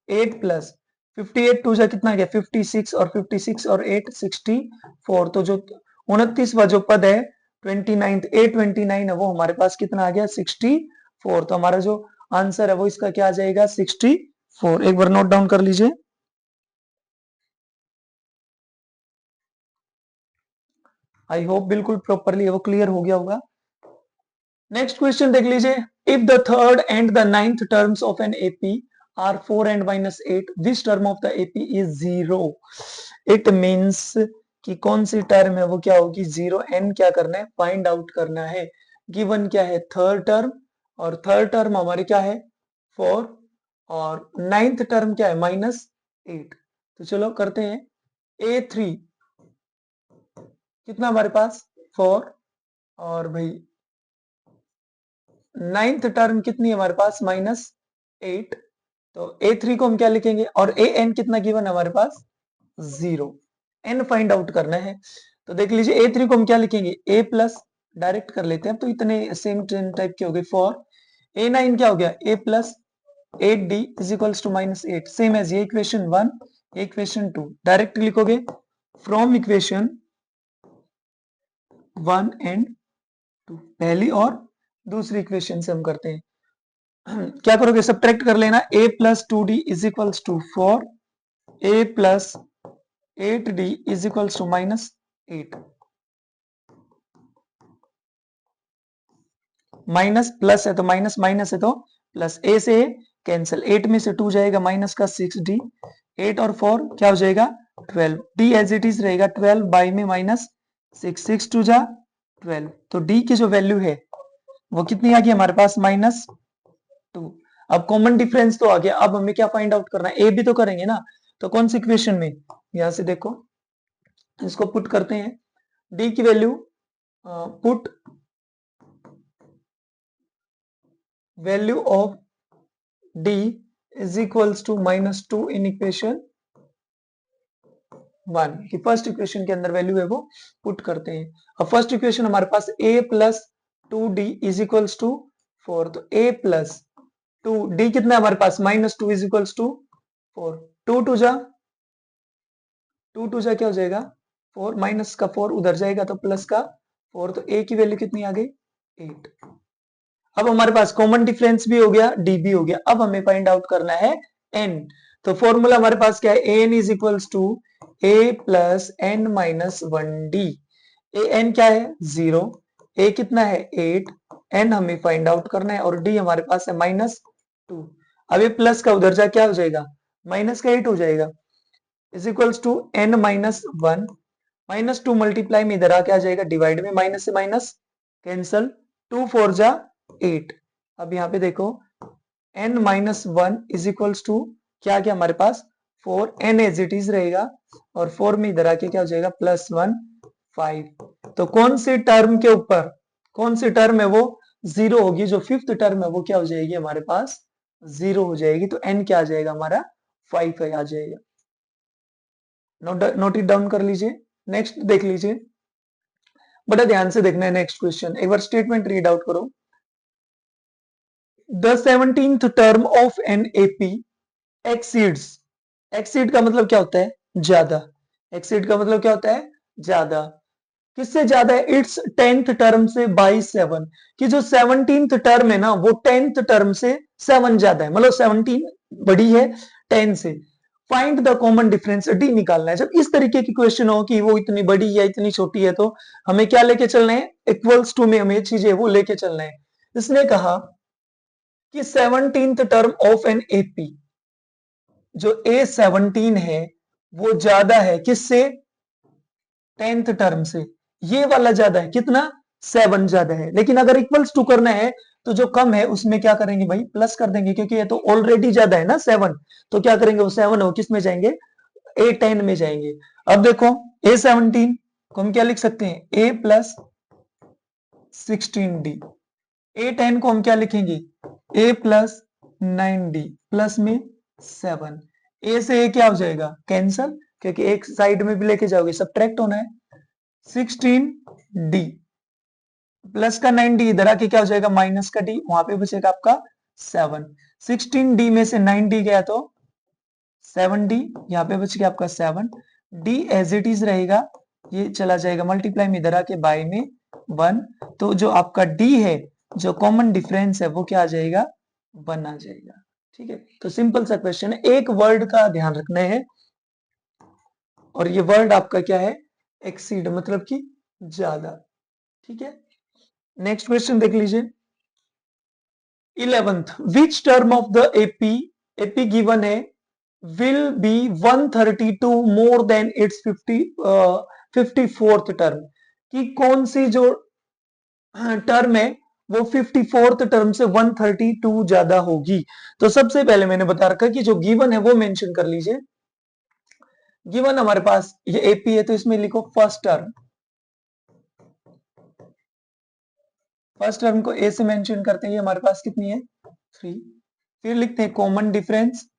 8 प्लस 58 2 जा कितना गया 56, और 56 और 8 64। तो जो 29वां जो पद है 29th A29 है वो हमारे पास कितना आ गया 64। तो हमारा जो आंसर है वो इसका क्या आ जाएगा 64। एक बार नोट डाउन कर लीजिए। आई होप बिल्कुल प्रॉपरली वो क्लियर हो गया होगा। नेक्स्ट क्वेश्चन देख लीजिए, if the third and the ninth terms of an AP are 4 and -8, this term of the AP is 0। इट मींस कि कौन सी टर्म है वो क्या होगी 0। एन क्या करना है, फाइंड आउट करना है। गिवन क्या है, थर्ड टर्म, और थर्ड टर्म हमारे क्या है 4, और नाइन्थ टर्म क्या है -8। तो चलो करते हैं, A3 कितना हमारे पास 4, और भाई नाइन्थ टर्म कितनी है हमारे पास -8। तो A3 को हम क्या लिखेंगे, और AN कितना गिवन है हमारे पास 0। N फाइंड आउट करना है। तो देख लीजिए A3 को हम क्या लिखेंगे, A प्लस, डायरेक्ट कर लेते हैं, तो इतने सेम टाइप के हो गए 4। A9 क्या हो गया A plus 8d is equals to -8, same as ये इक्वेशन 1, ये इक्वेशन 2 डायरेक्ट लिखोगे फ्रॉम इक्वेशन 1 एंड 2, पहली और दूसरी इक्वेशन से हम करते हैं। क्या करोगे, सब्ट्रैक्ट कर लेना, a plus 2d is equals to 4, a plus 8d is equals to -8, minus plus है तो माइनस, माइनस है तो प्लस, a से कैंसिल, 8 में से 2 जाएगा माइनस का 6d, 8 और 4 क्या हो जाएगा 12, d एज इट इज रहेगा 12 बाई में -6, 6 टू जा 12, तो d की जो वैल्यू है वो कितनी आ गई हमारे पास -2। अब कॉमन डिफरेंस तो आ गया, अब हमें क्या फाइंड आउट करना है, ए भी तो करेंगे ना, तो कौन सी इक्वेशन में, यहां से देखो इसको पुट करते हैं, डी की value put value of d is equals to -2 in equation 1 की फर्स्ट इक्वेशन के अंदर वैल्यू है वो पुट करते हैं। अब फर्स्ट इक्वेशन हमारे पास a plus 2d is equals to 4, तो a प्लस 2d कितना है हमारे पास -2 इज इक्वल्स टू 4, 2 टू जा क्या हो जाएगा 4, माइनस का 4 उधर जाएगा तो प्लस का 4, तो a की वैल्यू कितनी आ गई 8। अब हमारे पास कॉमन डिफरेंस भी हो गया, d भी हो गया, अब हमें फाइंड आउट करना है n, तो फॉर्मूला हमारे पास क्या है, an is equals to a plus n minus 1d, an क्या है 0, a कितना है 8, n हमें फाइंड आउट करना है और d हमारे पास है -2, अब ये प्लस का उधर जा क्या हो जाएगा माइनस का 8 हो जाएगा, is equals to n minus 1, -2 multiply में इधर आके आ जाएगा डिवाइड में, माइनस से माइनस कैंसल, 2 4 जा 8, अब यहाँ पे देखो n minus 1 is equals to क्या क्या हमारे पास 4, n एज इट इज रहेगा और 4 में इधर आके क्या हो जाएगा +1 5, तो कौन सी टर्म के ऊपर कौन सी टर्म है वो 0 होगी, जो फिफ्थ टर्म है वो क्या हो जाएगी हमारे पास 0 हो जाएगी, तो n क्या आ जाएगा हमारा 5 आ जाएगा, नोट इट डाउन कर लीजिए। नेक्स्ट देख लीजिए, बड़ा ध्यान से देखना है नेक्स्ट क्वेश्चन, एक बार स्टेटमेंट रीड आउट करो, the 17th term of an AP exceeds, exceed का मतलब क्या होता है ज्यादा, एक्सीड का मतलब क्या होता है ज्यादा, किससे ज्यादा है इट्स 10th टर्म से बाई 7, कि जो 17th टर्म है ना वो 10th टर्म से 7 ज्यादा है, मतलब 17 बड़ी है 10 से, find the common difference, D निकालना है। जब इस तरीके की क्वेश्चन हो कि वो इतनी बड़ी या इतनी छोटी है तो हमें क्या लेके चलना है, इक्वल्स टू में हमें चीजें वो लेके चलना है। इसने कहा कि 17th term of an AP, जो A17 है वो ज्यादा है किससे 10th टर्म से, ये वाला ज्यादा है कितना 7 ज्यादा है, लेकिन अगर इक्वल्स टू करना है तो जो कम है उसमें क्या करेंगे भाई प्लस कर देंगे, क्योंकि ये तो ऑलरेडी ज्यादा है ना 7, तो क्या करेंगे वो 7 हो किस में जाएंगे A10 में जाएंगे। अब देखो A17 को हम क्या लिख सकते हैं A प्लस 16D, A10 को हम क्या लिखेंगे A प्लस 9D प्लस में 7, A से A क्या हो जाएगा कैंसल, क्योंकि एक साइड में भी लेके जाओगे सब्ट्रैक्ट होना है, 16D प्लस का 9D इधर आके क्या हो जाएगा माइनस का D, वहां पे बचेगा आपका 7, 16D में से 9D गया तो 7D, यहाँ पे बच गया आपका 7, D एज इट इज रहेगा, ये चला जाएगा मल्टीप्लाई में इधर आके बाय में 1, तो जो आपका D है जो कॉमन डिफरेंस है वो क्या आ जाएगा 1 आ जाएगा। ठीक है, तो सिंपल सा क्वेश्चन है, एक वर्ड का ध्यान रखना है और ये वर्ड आपका क्या है एक्सीड, मतलब कि ज्यादा। ठीक है, नेक्स्ट क्वेश्चन देख लीजिए, 11th which term of the AP, AP given है will be 132 more than its 54th term, कि कौन सी जो टर्म है वो 54th टर्म से 132 ज्यादा होगी। तो सबसे पहले मैंने बता रखा कि जो गिवन है वो मेंशन कर लीजिए, गिवन हमारे पास ये एपी है तो इसमें लिखो फर्स्ट टर्म, फर्स्ट टर्म को ए से मेंशन करते हैं, हमारे पास कितनी है 3, फिर लिखते हैं common difference,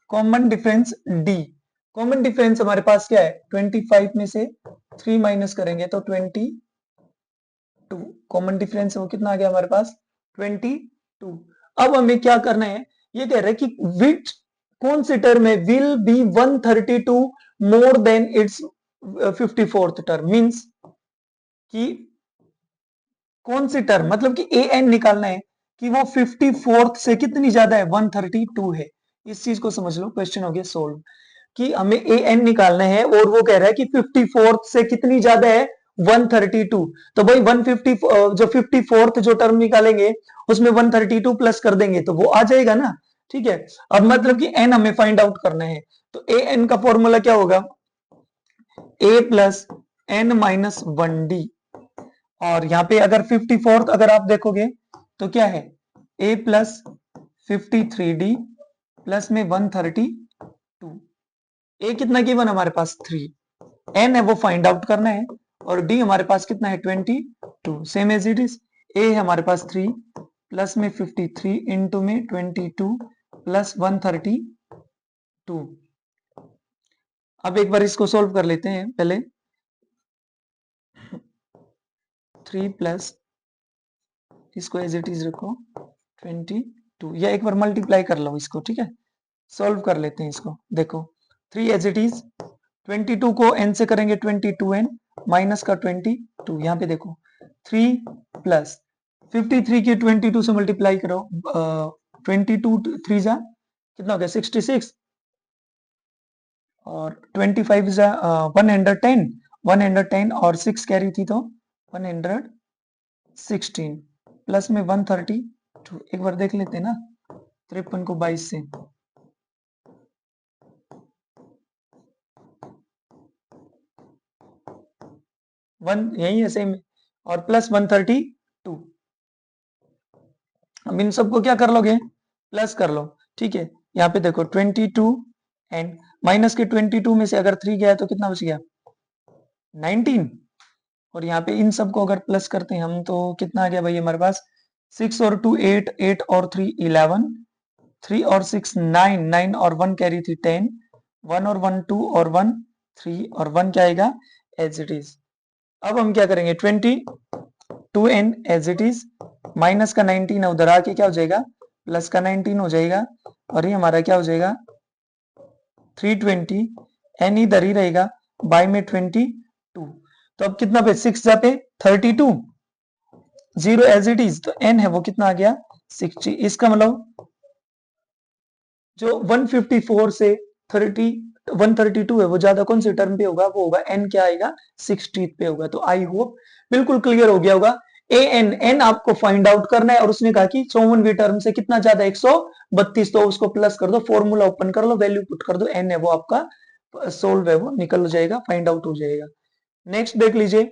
common difference D, common difference हमारे पास क्या है 25 में से 3 माइनस करेंगे तो 20, 2 कॉमन डिफरेंस वो कितना आ गया हमारे पास 22। अब हमें क्या करना है, ये कह रहा है कि विच कौन से टर्म है will be 132 more than it's 54th term, means कि कौन सी टर्म, मतलब कि ए एन निकालना है कि वो 54th से कितनी ज्यादा है 132 है। इस चीज को समझ लो, क्वेश्चन हो गया सोल्व कि हमें ए एन निकालना है और वो कह रहा है कि 54th से कितनी ज्यादा है 132। तो भाई 150 जो 54th जो टर्म निकालेंगे उसमें 132 प्लस कर देंगे तो वो आ जाएगा ना। ठीक है, अब मतलब कि एन हमें फाइंड आउट करना है, तो ए एन का फॉर्मूला क्या होगा, ए प्लस एन माइनस 1 डी। और यहाँ पे अगर 54th अगर आप देखोगे तो क्या है a प्लस 53d प्लस में 132। a कितना गिवन हमारे पास 3, n है वो फाइंड आउट करना है, और d हमारे पास कितना है 22, same as it is. a है हमारे पास 3 प्लस में 53 इंटू में 22 प्लस 132। अब एक बार इसको सोल्व कर लेते हैं पहले। 3 प्लस इसको एज इट इज रखो 22, या एक बार मल्टीप्लाई कर लो इसको, ठीक है सॉल्व कर लेते हैं इसको। देखो 3 एज इट इज, 22 को n से करेंगे 22n माइनस का 22, यहाँ पे देखो 3 प्लस 53 की 22 से मल्टीप्लाई करो, 22 3 जा कितना हो गया 66, और 25 जा 110, 110 और 6 कैरी थी तो 116 प्लस में 132। एक बार देख लेते हैं ना, 53 को 22 से, 1 यही है सेम, और प्लस 132। अब इन सबको क्या कर लोगे, प्लस कर लो। ठीक है, यहाँ पे देखो 22 एंड माइनस के 22 में से अगर 3 गया तो कितना बच गया 19, और यहाँ पे इन सबको अगर प्लस करते हैं हम तो कितना आ गया भाई हमारे पास 6 और 2 8, 8 और 3 11, 3 और 6 9, 9 और 1 कैरी थी 10, 1 और 1 2 और 1 3 और 1 क्या आएगा एज इट इज। अब हम क्या करेंगे 22n as it is, minus का 19 है उधर आके क्या हो जाएगा प्लस का 19 हो जाएगा, और ये हमारा क्या हो जाएगा 320, n इधर ही रहेगा बाय में 22। तो अब कितना पे 6 जा पे 32, 0 एज इट इज, तो n है वो कितना आ गया 60। इसका मतलब जो 154 से 132 है वो ज्यादा कौन से टर्म पे होगा, वो होगा n क्या आएगा 60 पे होगा। तो आई होप बिल्कुल क्लियर हो गया होगा। ए एन एन आपको फाइंड आउट करना है, और उसने कहा कि 54 टर्म से कितना ज्यादा 132, तो उसको प्लस कर दो, फॉर्मूला ओपन कर लो, वैल्यू पुट कर दो, एन है वो आपका सोल्व है, वो निकल जाएगा, फाइंड आउट हो जाएगा। नेक्स्ट देख लीजिए,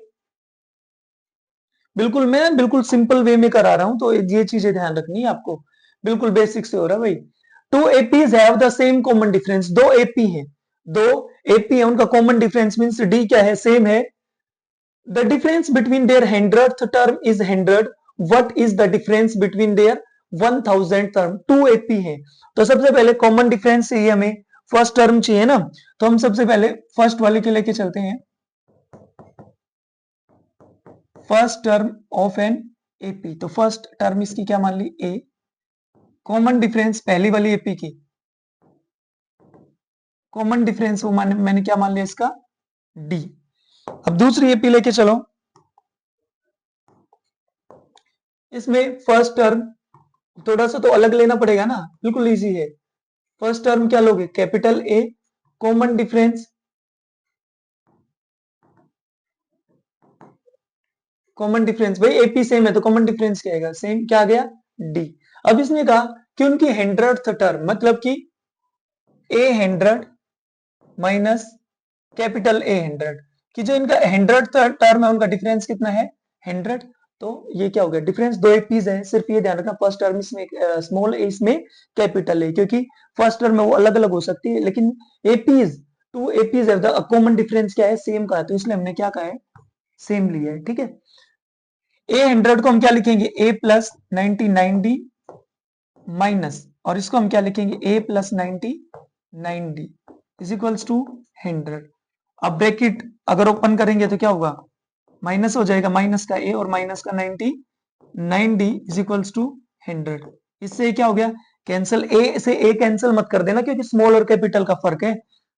बिल्कुल मैं बिल्कुल सिंपल वे में करा रहा हूं तो ये चीजें ध्यान रखनी है आपको, बिल्कुल बेसिक से हो रहा है भाई। Two APs have the same common difference, दो एपी है, दो एपी है, उनका कॉमन डिफरेंस मींस डी क्या है सेम है। The difference between their 100th term is 100, what is the difference between their 1000 term, two AP है। तो सबसे पहले कॉमन डिफरेंस चाहिए हमें, फर्स्ट टर्म चाहिए ना, तो हम सबसे पहले फर्स्ट वाले के लेके चलते हैं, first term of an AP. तो फर्स्ट टर्म इसकी क्या मान ली ए, कॉमन डिफरेंस पहली वाली एपी की, कॉमन डिफरेंस वो मैंने क्या मान लिया इसका डी। अब दूसरी एपी लेके चलो, इसमें फर्स्ट टर्म थोड़ा सा तो अलग लेना पड़ेगा ना, बिल्कुल इजी है। फर्स्ट टर्म क्या लोगे capital A, common difference, common difference भाई एपी सेम है तो कॉमन डिफरेंस क्या आएगा सेम, क्या आ गया डी। अब इसने कहा कि उनकी 100th टर्म मतलब कि ए 100 माइनस कैपिटल ए 100, कि जो इनका 100th टर्म है उनका डिफरेंस कितना है 100। तो ये क्या हो गया डिफरेंस, दो एपीज है, सिर्फ ये ध्यान रखना फर्स्ट टर्म इसमें स्मॉल ए इसमें कैपिटल ए, क्योंकि फर्स्ट टर्म में वो अलग अलग हो सकती है, लेकिन एपीज टू एपीज है, कॉमन डिफरेंस क्या है सेम का है, तो इसलिए हमने क्या कहा है सेम लिया है। ठीक है, ए 100 को हम क्या लिखेंगे ए प्लस 99d माइनस, और इसको हम क्या लिखेंगे A plus 99d is equals to 100। अब ब्रैकेट अगर ओपन करेंगे तो क्या होगा माइनस हो जाएगा माइनस का ए और माइनस का 9d इज इक्वल्स टू 100। इससे क्या हो गया कैंसिल, ए से ए कैंसिल मत कर देना क्योंकि स्मॉल और कैपिटल का फर्क है।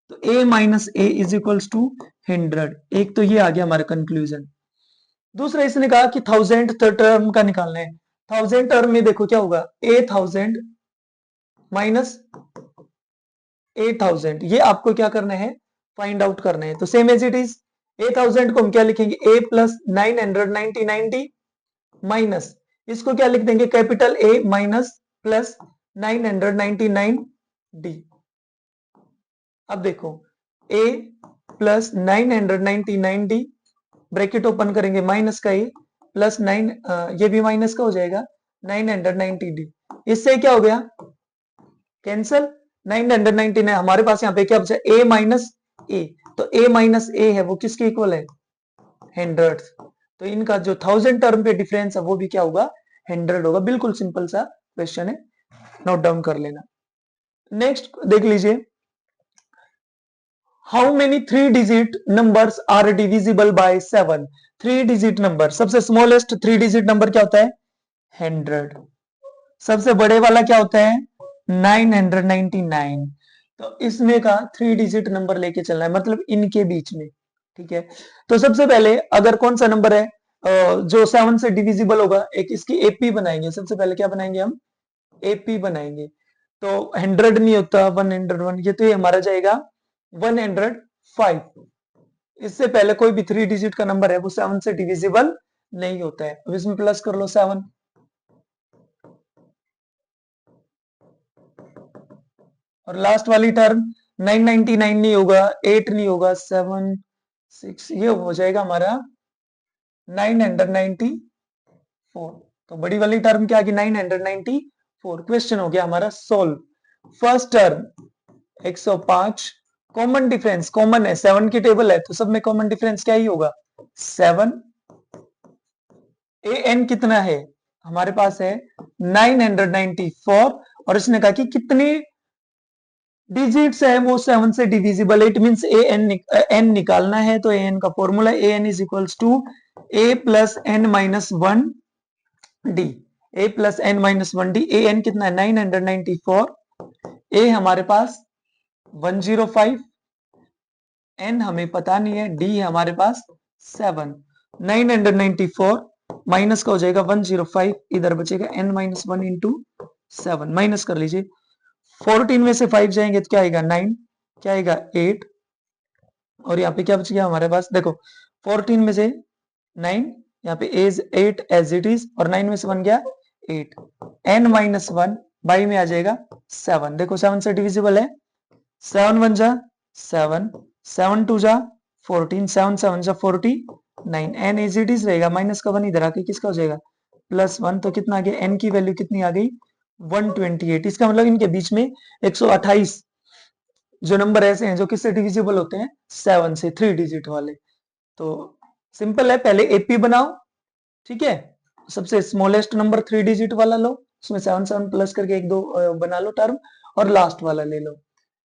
तो a minus a is equals to 100। एक तो ये आ गया हमारा कंक्लूजन। दूसरा इसने कहा कि 1000 टर्म का निकालना है। 1000 टर्म में देखो क्या होगा, a 1000 माइनस 8000, ये आपको क्या करना है फाइंड आउट करना है। तो सेम एज इट इज 8000 को हम क्या लिखेंगे a प्लस 990 माइनस इसको क्या लिख देंगे capital A minus plus 999d। अब देखो a plus 999d bracket open करेंगे माइनस का a प्लस 9 ये भी माइनस का हो जाएगा 990d। इससे क्या हो गया कैंसल 999 हमारे पास यहाँ पे क्या बचा a माइनस ए। तो a माइनस ए है वो किसके इक्वल है 100। तो इनका जो 1000 टर्म पे डिफरेंस है वो भी क्या होगा 100 होगा। बिल्कुल सिंपल सा क्वेश्चन है, नोट डाउन कर लेना। नेक्स्ट देख लीजिए, how many 3 digit numbers are divisible by 7। 3 digit number, सबसे स्मॉलेस्ट 3 डिजिट नंबर क्या होता है 100, सबसे बड़े वाला क्या होता है 999। तो इसमें का 3 डिजिट नंबर लेके चलना है, मतलब इनके बीच में, ठीक है। तो सबसे पहले अगर कौन सा नंबर है जो 7 से डिविजिबल होगा, एक इसकी एपी बनाएंगे। सबसे पहले क्या बनाएंगे हम एपी बनाएंगे। तो 100 नहीं होता 101, ये तो ये हमारा जाएगा 105। इससे पहले कोई भी 3 डिजिट का नंबर है वो 7 से डिविजिबल नहीं होता है। अब इसमें प्लस कर लो 7, और लास्ट वाली टर्म 999 नहीं होगा, 8 नहीं होगा, 7 6, ये हो जाएगा हमारा 994। तो बड़ी वाली टर्म क्या आ गई 994। क्वेश्चन हो गया हमारा solve. First term 105, common difference common है 7 की टेबल है तो सब में कॉमन डिफरेंस क्या ही होगा 7। ए एन कितना है हमारे पास है 994, और इसने कहा कि कितनी डिजिट्स है वो 7 से divisible, it means a n निकालना है। तो ए एन का formula a N is equals to A plus N minus 1 D. A plus N minus 1 D. A N कितना है 994, ए हमारे पास 105, एन हमें पता नहीं है, डी है हमारे पास 7। 994 माइनस का हो जाएगा 105, इधर बचेगा n माइनस 1 इंटू 7, माइनस कर लीजिए। 14 में से 5 जाएंगे तो क्या आएगा 9, क्या आएगा 8, और यहाँ पे क्या बच गया हमारे पास देखो 14 में से 9, यहाँ पे एज 8 एज इट इज, और 9 में से 1 गया 8, n माइनस 1 बाई में आ जाएगा 7। देखो 7 से डिविजिबल है, 7 1 जा 7, 7 2 जा 14, 7 7 जा 49, n एज इट इज रहेगा, माइनस का 1 इधर आके किसका हो जाएगा प्लस 1। तो कितना आ गया n की वैल्यू कितनी आ गई 128। इसका मतलब इनके बीच में 128 जो नंबर ऐसे हैं जो किससे डिविजिबल होते हैं 7 से, 3 डिजिट वाले। तो सिंपल है, पहले एपी बनाओ, ठीक है, सबसे स्मॉलेस्ट नंबर 3 डिजिट वाला लो, उसमें 7 7 प्लस करके 1 2 बना लो टर्म, और लास्ट वाला ले लो।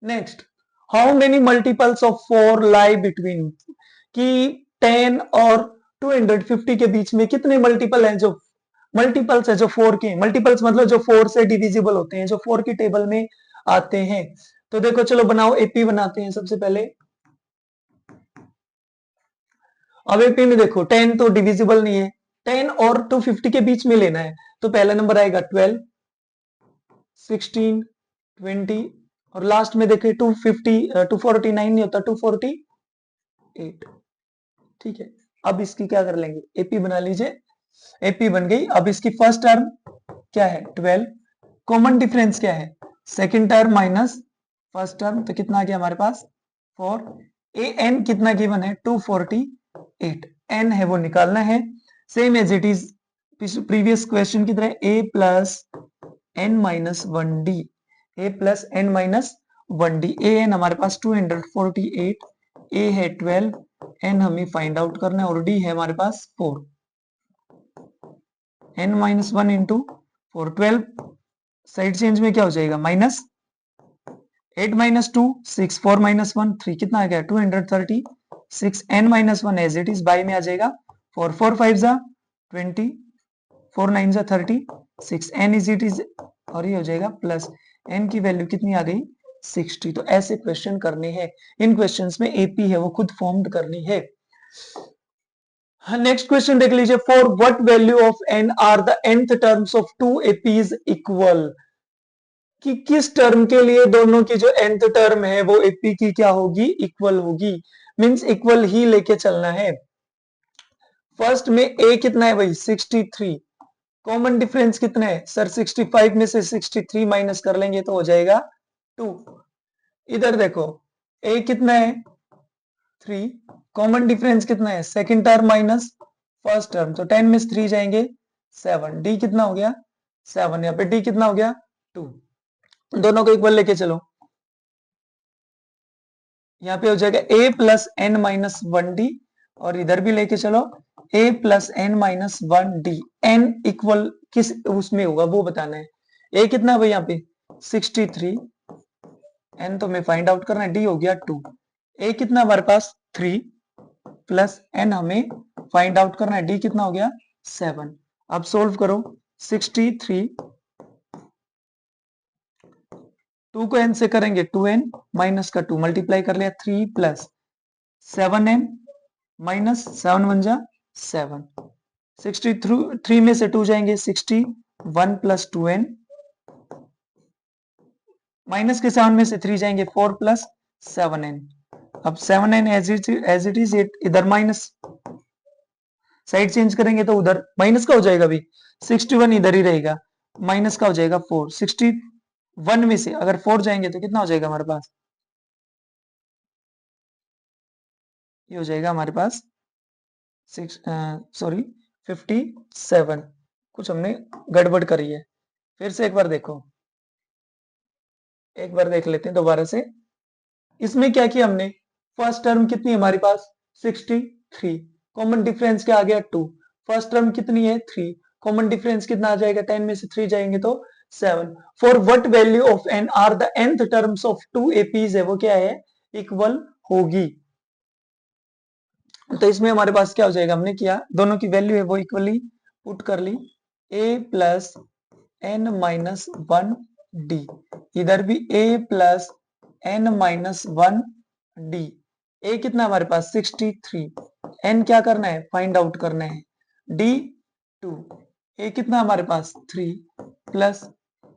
Next, how many multiples of 4 lie between, कि 10 और 250 के बीच में कितने मल्टीपल हैं, जो मल्टीपल्स है जो 4 के, मल्टीपल्स मतलब जो 4 से डिविजिबल होते हैं, जो 4 की टेबल में आते हैं। तो देखो चलो बनाओ, एपी बनाते हैं सबसे पहले। अब एपी में देखो 10 तो डिविजिबल नहीं है, 10 और 250 के बीच में लेना है। तो पहला नंबर आएगा 12, 16, 20, और लास्ट में देखे 250 249 नहीं होता 248, ठीक है। अब इसकी क्या कर लेंगे एपी बना लीजिए, एपी बन गई। अब इसकी फर्स्ट टर्म क्या है 12, कॉमन डिफरेंस क्या है second term minus first term, तो कितना आ गया हमारे पास 4। ए एन कितना गिवन है 248, एन है वो निकालना है, same as it is previous question की तरह a plus N minus 1 D, a plus N minus 1 D. A N हमारे पास 248, ए है 12, एन हमें फाइंड आउट करना है, और डी है हमारे पास 4, n minus 1 into 4, 12 side change में क्या हो जाएगा माइनस 8 माइनस 2 6, 4 माइनस 1 3, कितना आ गया 236, n minus 1 as it is by में आ जाएगा 4 4 5 जा 20, 4 9 जा 36, n इज इट इज और ये हो जाएगा प्लस n की वैल्यू कितनी आ गई 60। तो ऐसे क्वेश्चन करने हैं, इन क्वेश्चंस में एपी है वो खुद फॉर्म्ड करनी है। नेक्स्ट क्वेश्चन देख लीजिए, for what value of n are the nth terms of two APs equal, कि किस टर्म के लिए दोनों की जो nth टर्म है वो एपी की क्या होगी, इक्वल होगी, मींस इक्वल ही लेके चलना है। फर्स्ट में a कितना है भाई 63, कॉमन डिफरेंस कितना है सर 65 में से 63 माइनस कर लेंगे तो हो जाएगा 2। इधर देखो a कितना है 3, कॉमन डिफरेंस कितना है second term minus first term, तो 10 में से 3 जाएंगे 7, d कितना हो गया 7, यहाँ पे d कितना हो गया 2, दोनों को इक्वल लेके चलो, यहाँ पे हो जाएगा a plus N minus 1d, और इधर भी लेके चलो a plus N minus 1d, n equal किस उसमें होगा वो बताना है। a कितना है भाई यहाँ पे 63, n तो हमें फाइंड आउट करना है, d हो गया 2, a कितना हमारे पास 3 प्लस n हमें फाइंड आउट करना है, d कितना हो गया 7। अब सोल्व करो 63, 2 को n से करेंगे 2n माइनस का 2 मल्टीप्लाई कर लिया 3 प्लस 7n माइनस 7 1 जा 7, 63 में से 2 जाएंगे 61 प्लस 2n माइनस के 7 में से 3 जाएंगे 4 प्लस 7n। अब 7n एज इट इज, इधर माइनस साइड चेंज करेंगे तो उधर माइनस का हो जाएगा भी, 61 इधर ही रहेगा, माइनस का हो जाएगा 4, 61 में से अगर 4 जाएंगे तो कितना हो जाएगा हमारे पास, ये हो जाएगा हमारे पास 57, कुछ हमने गड़बड़ करी है, फिर से एक बार देखो, एक बार देख लेते हैं दोबारा से। इसमें क्या किया हमने, फर्स्ट टर्म कितनी है हमारे पास 63, कॉमन डिफरेंस क्या आ गया 2, फर्स्ट टर्म कितनी है 3, कॉमन डिफरेंस कितना आ जाएगा 10 में से 3 जाएंगे तो 7। For what value of n are the nth terms of two APs है वो क्या है इक्वल होगी। तो इसमें हमारे पास क्या हो जाएगा, हमने किया दोनों की वैल्यू है वो इक्वली पुट कर ली, a plus N minus 1d, इधर भी a plus N minus 1d, a कितना हमारे पास 63, n क्या करना है फाइंड आउट करना है, d 2, a कितना हमारे पास 3 प्लस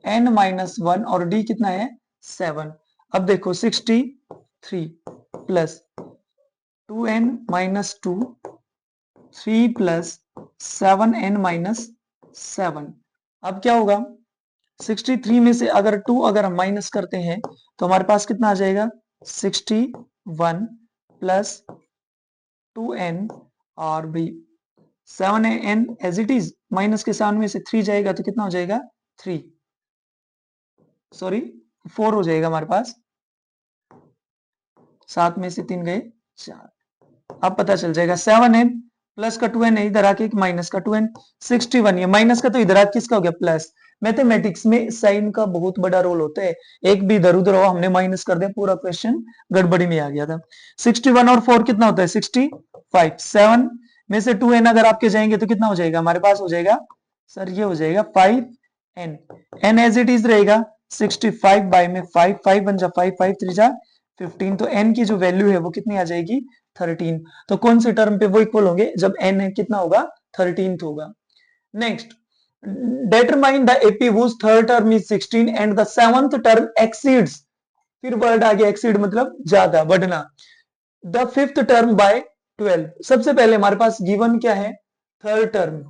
n माइनस 1 और d कितना है 7। अब देखो 63 plus 2n minus 2, 3 plus 7n minus 7। अब क्या होगा 63 में से अगर 2 अगर हम माइनस करते हैं तो हमारे पास कितना आ जाएगा 61 प्लस 2n और भी 7n as it is, minus के 7 में से 3 जाएगा तो कितना हो जाएगा 3, सॉरी 4 हो जाएगा हमारे पास, 7 में से 3 गए 4। अब पता चल जाएगा 7n प्लस का 2n है, इधर आके माइनस का 2n, 61 ये माइनस का तो इधर आके किसका हो गया प्लस। मैथमेटिक्स में साइन का बहुत बड़ा रोल होता है, एक भी इधर उधर हो हमने माइनस कर दिया पूरा क्वेश्चन गड़बड़ी में आ गया था। 61 और 4 कितना होता है 65, 7 में से 2n अगर आपके जाएंगे तो कितना हो जाएगा हमारे पास हो जाएगा सर ये हो जाएगा 5n, n as it is रहेगा 65 बाय में 5, 5 बन जा 5, 5 3 जा 15, तो n की जो वैल्यू है वो कितनी आ जाएगी 13। तो कौन से टर्म पे वो इक्वल होंगे जब n है कितना होगा 13th होगा। Next, determine the AP whose third term is 16 and the seventh term exceeds, फिर वर्ड आ गया exceed मतलब ज्यादा बढ़ना, the fifth term by 12। सबसे पहले हमारे पास गिवन क्या है third term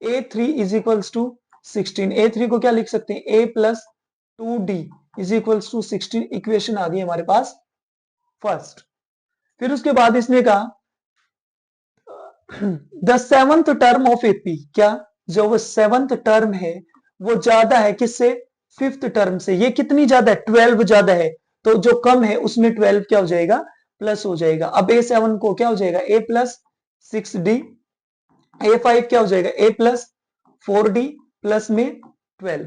a3 is equals to 16, a3 को क्या लिख सकते हैं a plus 2d is equals to 16, equation आ गई हमारे पास फर्स्ट। फिर उसके बाद इसने कहा the seventh term of AP, क्या जो वो सेवंथ टर्म है वो ज्यादा है किससे फिफ्थ टर्म से, ये कितनी ज्यादा है 12 ज्यादा है, तो जो कम है उसमें 12 क्या हो जाएगा प्लस हो जाएगा। अब a7 को क्या हो जाएगा a प्लस 6d, a5 क्या हो जाएगा a प्लस 4d प्लस में 12।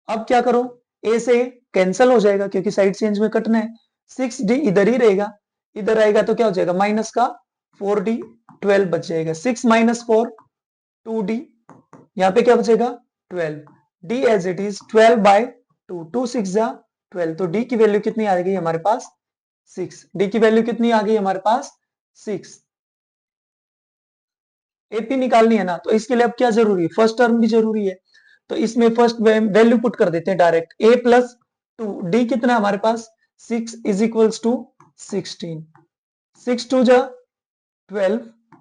अब क्या करो a से कैंसिल हो जाएगा क्योंकि साइड चेंज में कटना है, 6d इधर ही रहेगा, इधर आएगा तो क्या हो जाएगा माइनस का 4d 12 बच जाएगा। 6 माइनस 4 2d, यहाँ पे क्या बचेगा 12, d एज इट इज 12/2, 2 6 जा 12, तो d की वैल्यू कितनी आ गई हमारे पास 6, d की वैल्यू कितनी आ गई हमारे पास 6। एपी निकालनी है ना, तो इसके लिए अब क्या जरूरी है, फर्स्ट टर्म भी जरूरी है, तो इसमें फर्स्ट वैल्यू पुट कर देते हैं डायरेक्ट, a प्लस 2, डी कितना है हमारे पास 6 इज इक्वल्स टू 16, 6 2 जा 12,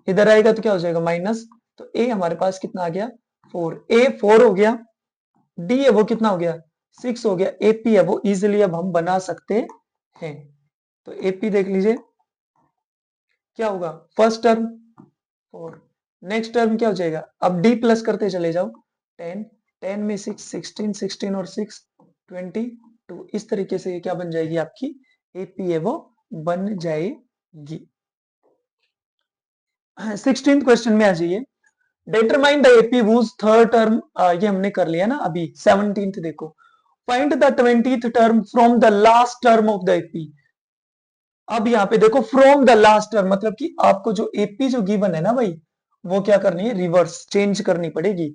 इधर आएगा तो क्या हो जाएगा माइनस, तो a हमारे पास कितना आ गया 4, a 4 हो गया, d है वो कितना हो गया 6 हो गया, ap है वो इजिली अब हम बना सकते हैं, तो ap देख लीजिए क्या होगा, फर्स्ट टर्म 4, नेक्स्ट टर्म क्या हो जाएगा, अब d प्लस करते चले जाओ, 10 10 में 6 16 16 और 6 22, इस तरीके से ये क्या बन जाएगी आपकी एपी है वो बन जाएगी। 16th क्वेश्चन में आ जाइए, determine the AP whose third term, ये हमने कर लिया ना अभी। 17th देखो, find the 20th term from the last term of the AP. अब यहाँ पे देखो फ्रॉम द लास्ट टर्म मतलब कि आपको जो एपी जो गिवन है ना भाई, वो क्या करनी है, रिवर्स चेंज करनी पड़ेगी,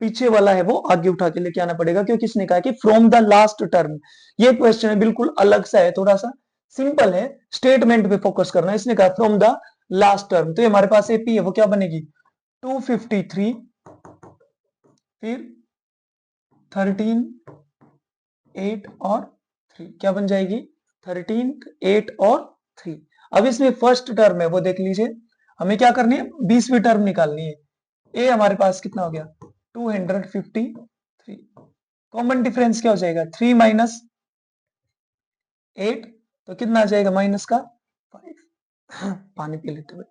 पीछे वाला है वो आगे उठा के लेके आना पड़ेगा, क्योंकि इसने कहा कि फ्रॉम द लास्ट टर्म। ये क्वेश्चन है बिल्कुल अलग सा है, थोड़ा सा सिंपल है, स्टेटमेंट पे फोकस करना है। इसने कहा फ्रॉम द लास्ट टर्म, तो ये हमारे पास एपी है वो क्या बनेगी 253, फिर 13 8 और 3, क्या बन जाएगी 13 8 और 3। अब इसमें फर्स्ट टर्म है वो देख लीजिए, हमें क्या करनी है 20वीं टर्म निकालनी है, ए हमारे पास कितना हो गया 253, कॉमन डिफरेंस क्या हो जाएगा 3 माइनस 8, तो कितना आ जाएगा माइनस का 5। पानी पी लेते हुए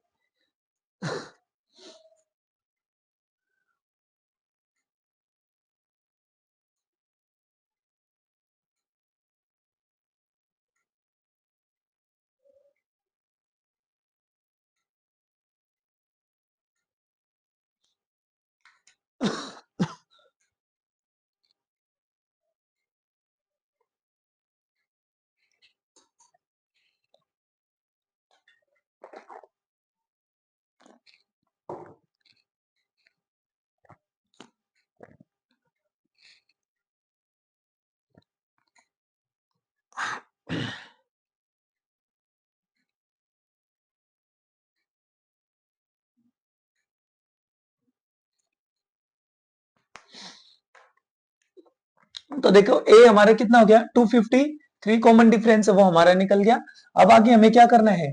तो देखो ए हमारा कितना हो गया 253, कॉमन डिफरेंस है वो हमारा निकल गया। अब आगे हमें क्या करना है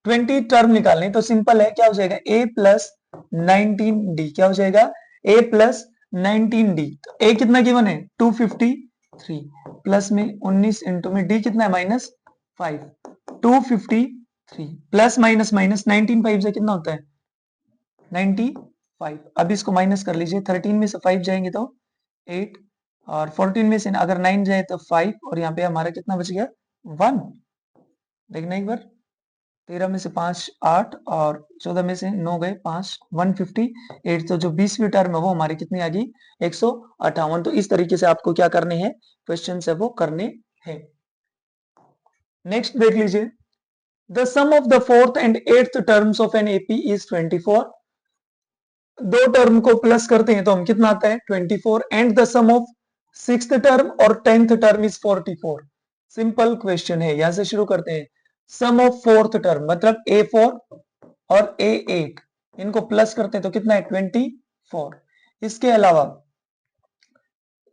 20 टर्म निकालने, तो सिंपल है, क्या हो जाएगा a प्लस 19d, क्या हो जाएगा a प्लस 19d, तो a कितना गिवन है 253 प्लस में 19 इंटू में d कितना है माइनस 5, 253 प्लस माइनस माइनस 19 5 से कितना होता है 95, अब इसको माइनस कर लीजिए, 13 में से 5 जाएंगे तो 8, और 14 में से अगर 9 जाए तो 5, और यहाँ पे हमारा कितना बच गया 1, देखना एक बार, 13 में से 5 8 और 14 में से 9 गए 5, 158, तो जो 20वीं टर्म है वो हमारी कितनी आ गई 158। तो इस तरीके से आपको क्या करने हैं क्वेश्चन है वो करने हैं। नेक्स्ट देख लीजिए, the sum of the fourth and eighth terms of an AP is 24, दो टर्म को प्लस करते हैं तो हम कितना आता है 24, and the sum of sixth term और 10th term is 44। Simple question है, यहां से शुरू करते हैं। सम ऑफ फोर्थ टर्म मतलब a4 और a8, इनको प्लस करते हैं तो कितना है 24। इसके अलावा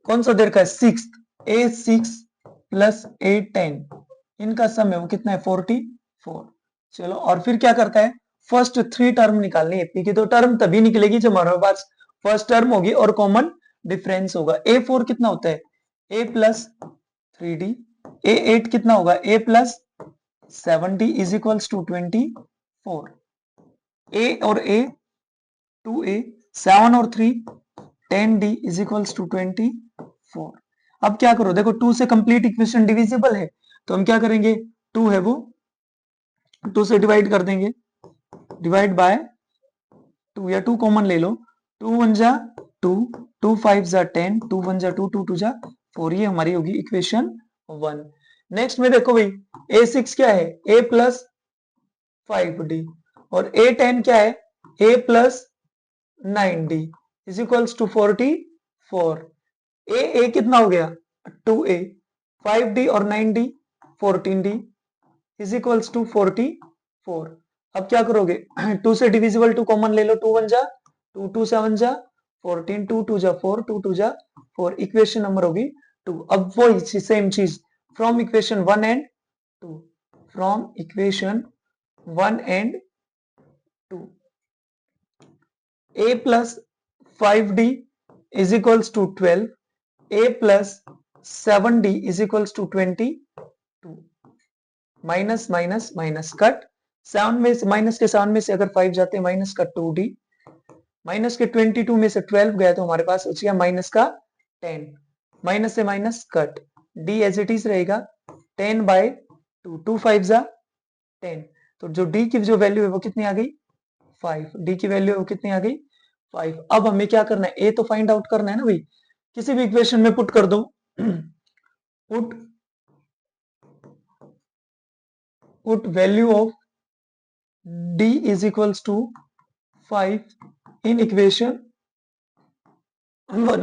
कौन सा दे रखा है सिक्स्थ, a6 प्लस a10, इनका सम है वो कितना है 44। चलो, और फिर क्या करता है फर्स्ट 3 टर्म निकालनी है एपी की, तो टर्म तभी निकलेगी जब हमारे पास फर्स्ट टर्म होगी और कॉमन डिफरेंस होगा। a4 कितना होता है a प्लस 3d, a8 कितना होगा a plus 7d is equals to 24, a और a 2a 7 और 3 10d इज इक्वल्स टू 24। अब क्या करो, देखो 2 से कंप्लीट इक्वेशन डिविजिबल है, तो हम क्या करेंगे 2 है वो 2 से डिवाइड कर देंगे, डिवाइड बाय 2 या 2 कॉमन ले लो, 2 1 जा 2, 2 5 जा 10, 2 1 जा 2, 2 2 जा 4, ये हमारी होगी इक्वेशन 1। नेक्स्ट में देखो भाई a6 क्या है a प्लस 5d और a10 क्या है a plus 9d is equals to 44। A कितना हो गया 2a, 5d और 9d 14d is equals to 44। अब क्या करोगे 2 से डिविजिबल 2 कॉमन ले लो, 2 1 जा 2, 2 7 जा 14, 2 2 जा 4, 2 2 जा 4, इक्वेशन नंबर होगी 2। अब वो सेम चीज from equation 1 and 2, from equation 1 and 2, a plus 5d is equals to 12, a plus 7d is equals to 22, minus minus minus cut 7 में से, माइनस के 7 में से अगर 5 जाते हैं माइनस का 2d, माइनस के 22 में से 12 गया तो हमारे पास बच गया माइनस का 10, माइनस से minus cut, d as it is रहेगा 10/2, 2 5 जा 10, तो जो d की जो वैल्यू है वो कितनी आ गई 5, d की वैल्यू है वो कितनी आ गई 5। अब हमें क्या करना है, a तो फाइंड आउट करना है ना भाई, किसी भी इक्वेशन में पुट कर दो put value of d is equals to 5 in equation 1।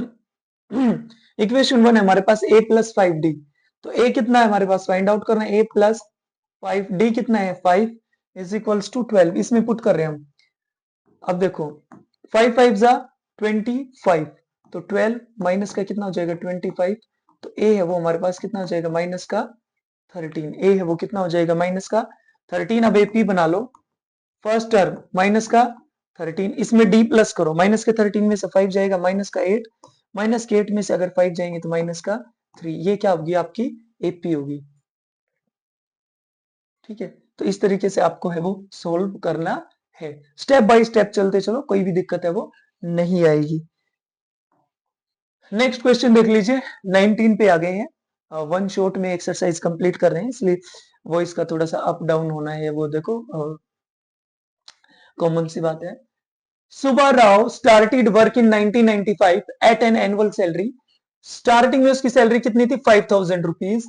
Equation 1 है हमारे पास a प्लस 5d, तो a कितना है हमारे पास फाइंड आउट करना है, a प्लस 5d कितना है 5 इज इक्वल्स टू 12, इसमें पुट कर रहे हैं हम। अब देखो 5 5 जा 25, तो 12 माइनस का कितना हो जाएगा 25, तो a है वो हमारे पास कितना हो जाएगा माइनस का 13, a है वो कितना हो जाएगा माइनस का 13। अब ap बना लो, फर्स्ट टर्म माइनस का 13, इसमें d प्लस करो, माइनस के 13 में से 5 जाएगा माइनस का 8, माइनस के 8 में से अगर 5 जाएंगे तो माइनस का 3, ये क्या होगी आपकी AP होगी। ठीक है, तो इस तरीके से आपको है वो सोल्व करना है, स्टेप बाय स्टेप चलते चलो, कोई भी दिक्कत है वो नहीं आएगी। नेक्स्ट क्वेश्चन देख लीजिए, 19 पे आ गए हैं, वन शॉट में एक्सरसाइज कंप्लीट कर रहे हैं, इसलिए वॉइस का थोड़ा सा अप डाउन होना है, वो देखो कॉमन सी बात है। Subba Rao started work in 1995 at an annual salary, starting में उसकी सैलरी कितनी थी 5,000 rupees,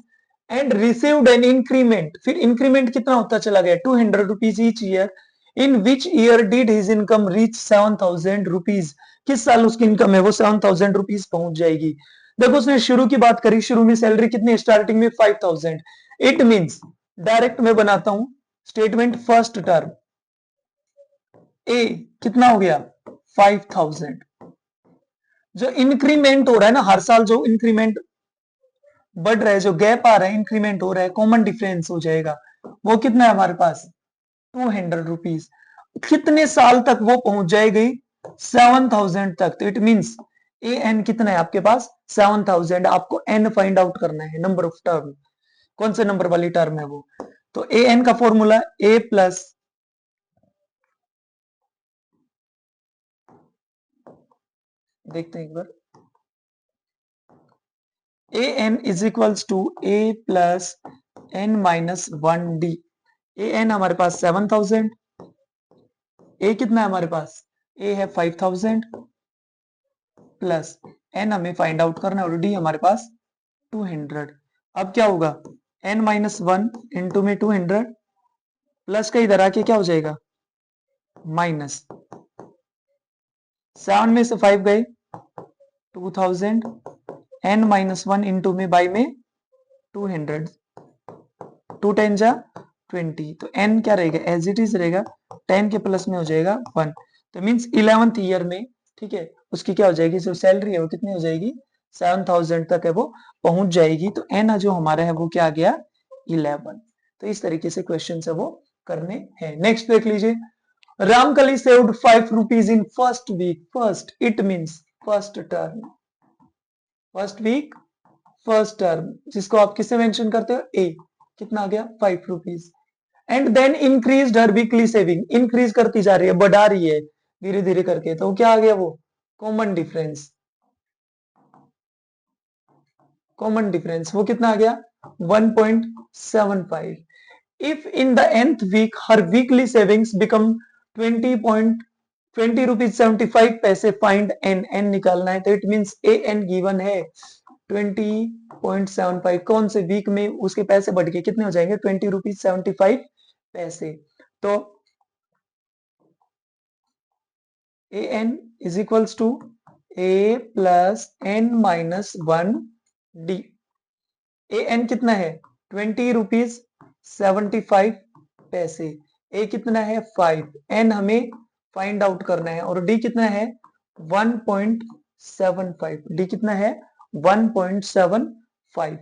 and received an increment, फिर इंक्रीमेंट कितना होता चला गया 200 rupees each year, in which year did his income reach 7,000 rupees, किस साल उसकी इनकम है वो 7,000 रुपीज पहुंच जाएगी। देखो उसने शुरू की बात करी, शुरू में सैलरी कितनी स्टार्टिंग में 5,000, इट मींस डायरेक्ट में बनाता हूं स्टेटमेंट, फर्स्ट टर्म ए कितना हो गया 5,000, जो इंक्रीमेंट हो रहा है ना हर साल, जो इंक्रीमेंट बढ़ रहा है, जो गैप आ रहा है इंक्रीमेंट हो रहा है, कॉमन डिफरेंस हो जाएगा, वो कितना है हमारे पास 200 रुपीज, कितने साल तक वो पहुंच जाएगी 7,000 तक, तो इट मींस ए एन कितना है आपके पास 7,000, आपको एन फाइंड आउट करना है, नंबर ऑफ टर्म, कौन से नंबर वाली टर्म है वो, तो ए एन का फॉर्मूला ए प्लस, देखते हैं एक बार, A N is equals to A plus N minus 1d, A N हमारे पास 7,000, ए कितना है हमारे पास ए है 5,000 प्लस एन हमें फाइंड आउट करना है और डी हमारे पास 200। अब क्या होगा एन माइनस 1 इंटू में 200 प्लस का इधर आके क्या हो जाएगा माइनस, 7 में से 5 गए 2000, एन माइनस 1 इंटू में बाई में 200, 2 10 जा 20, तो n क्या रहेगा एज इट इज रहेगा, 10 के प्लस में हो जाएगा 1, तो मींस 11th ईयर में, ठीक है, उसकी क्या हो जाएगी जो सैलरी है वो कितनी हो जाएगी 7,000 तक है वो पहुंच जाएगी, तो n जो हमारा है वो क्या आ गया 11। तो इस तरीके से क्वेश्चन है वो करने हैं। नेक्स्ट देख लीजिए, Ramkali saved 5 rupees in first week, first it means first term, first week first term, जिसको आप किससे मेंशन करते हो ए, कितना आ गया 5 rupees, and then increase her weekly saving, increase करती जा रही है बढ़ा रही है धीरे धीरे करके, तो क्या आ गया वो कॉमन डिफरेंस, कॉमन डिफरेंस वो कितना आ गया 1.75, if in the nth week her weekly savings become 20 rupees 75 पैसे, फाइंड एन, एन निकालना है, तो it means a n given है 20.75, कौन से वीक में उसके पैसे बढ़ के कितने हो जाएंगे 20 रुपीज 75 पैसे, तो A N is equals to A plus N minus 1 D. A N कितना है 20 रुपीज 75 पैसे। ए कितना है 5, एन हमें फाइंड आउट करना है और डी कितना है 1.75। डी कितना है 1.75।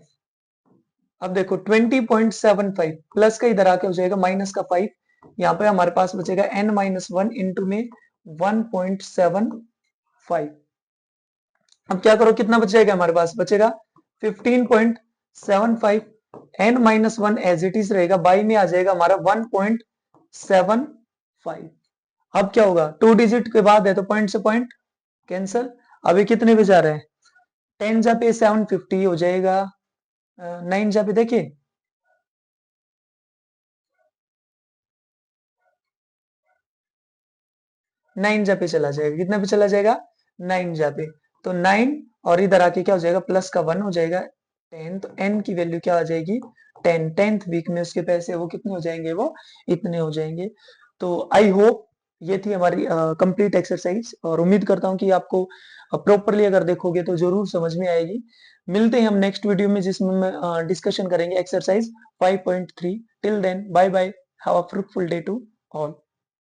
अब देखो 20.75 प्लस का इधर आके हो जाएगा माइनस का 5, यहाँ पे हमारे पास बचेगा n माइनस 1 इंटू में 1.75। अब क्या करो कितना बचेगा हमारे पास बचेगा 15.75। n minus 1 as it is रहेगा, बाई में आ जाएगा हमारा 1.75। अब क्या होगा 2 डिजिट के बाद है तो पॉइंट से पॉइंट कैंसल। अभी कितने पे जा रहे हैं 10 जा पे 750 हो जाएगा, 9 जा पे देखिए 9 जा पे चला जाएगा, कितना पे चला जाएगा 9 जा पे। तो 9 और इधर आके क्या हो जाएगा प्लस का 1 हो जाएगा 10, तो n की वैल्यू क्या आ जाएगी 10। 10th वीक में उसके पैसे वो कितने हो जाएंगे, वो इतने हो जाएंगे। तो आई होप ये थी हमारी कंप्लीट एक्सरसाइज और उम्मीद करता हूँ कि आपको प्रॉपरली अगर देखोगे तो जरूर समझ में आएगी। मिलते हैं हम नेक्स्ट वीडियो में जिसमें डिस्कशन करेंगे exercise 5.3। Till then bye bye, have a fruitful day to all.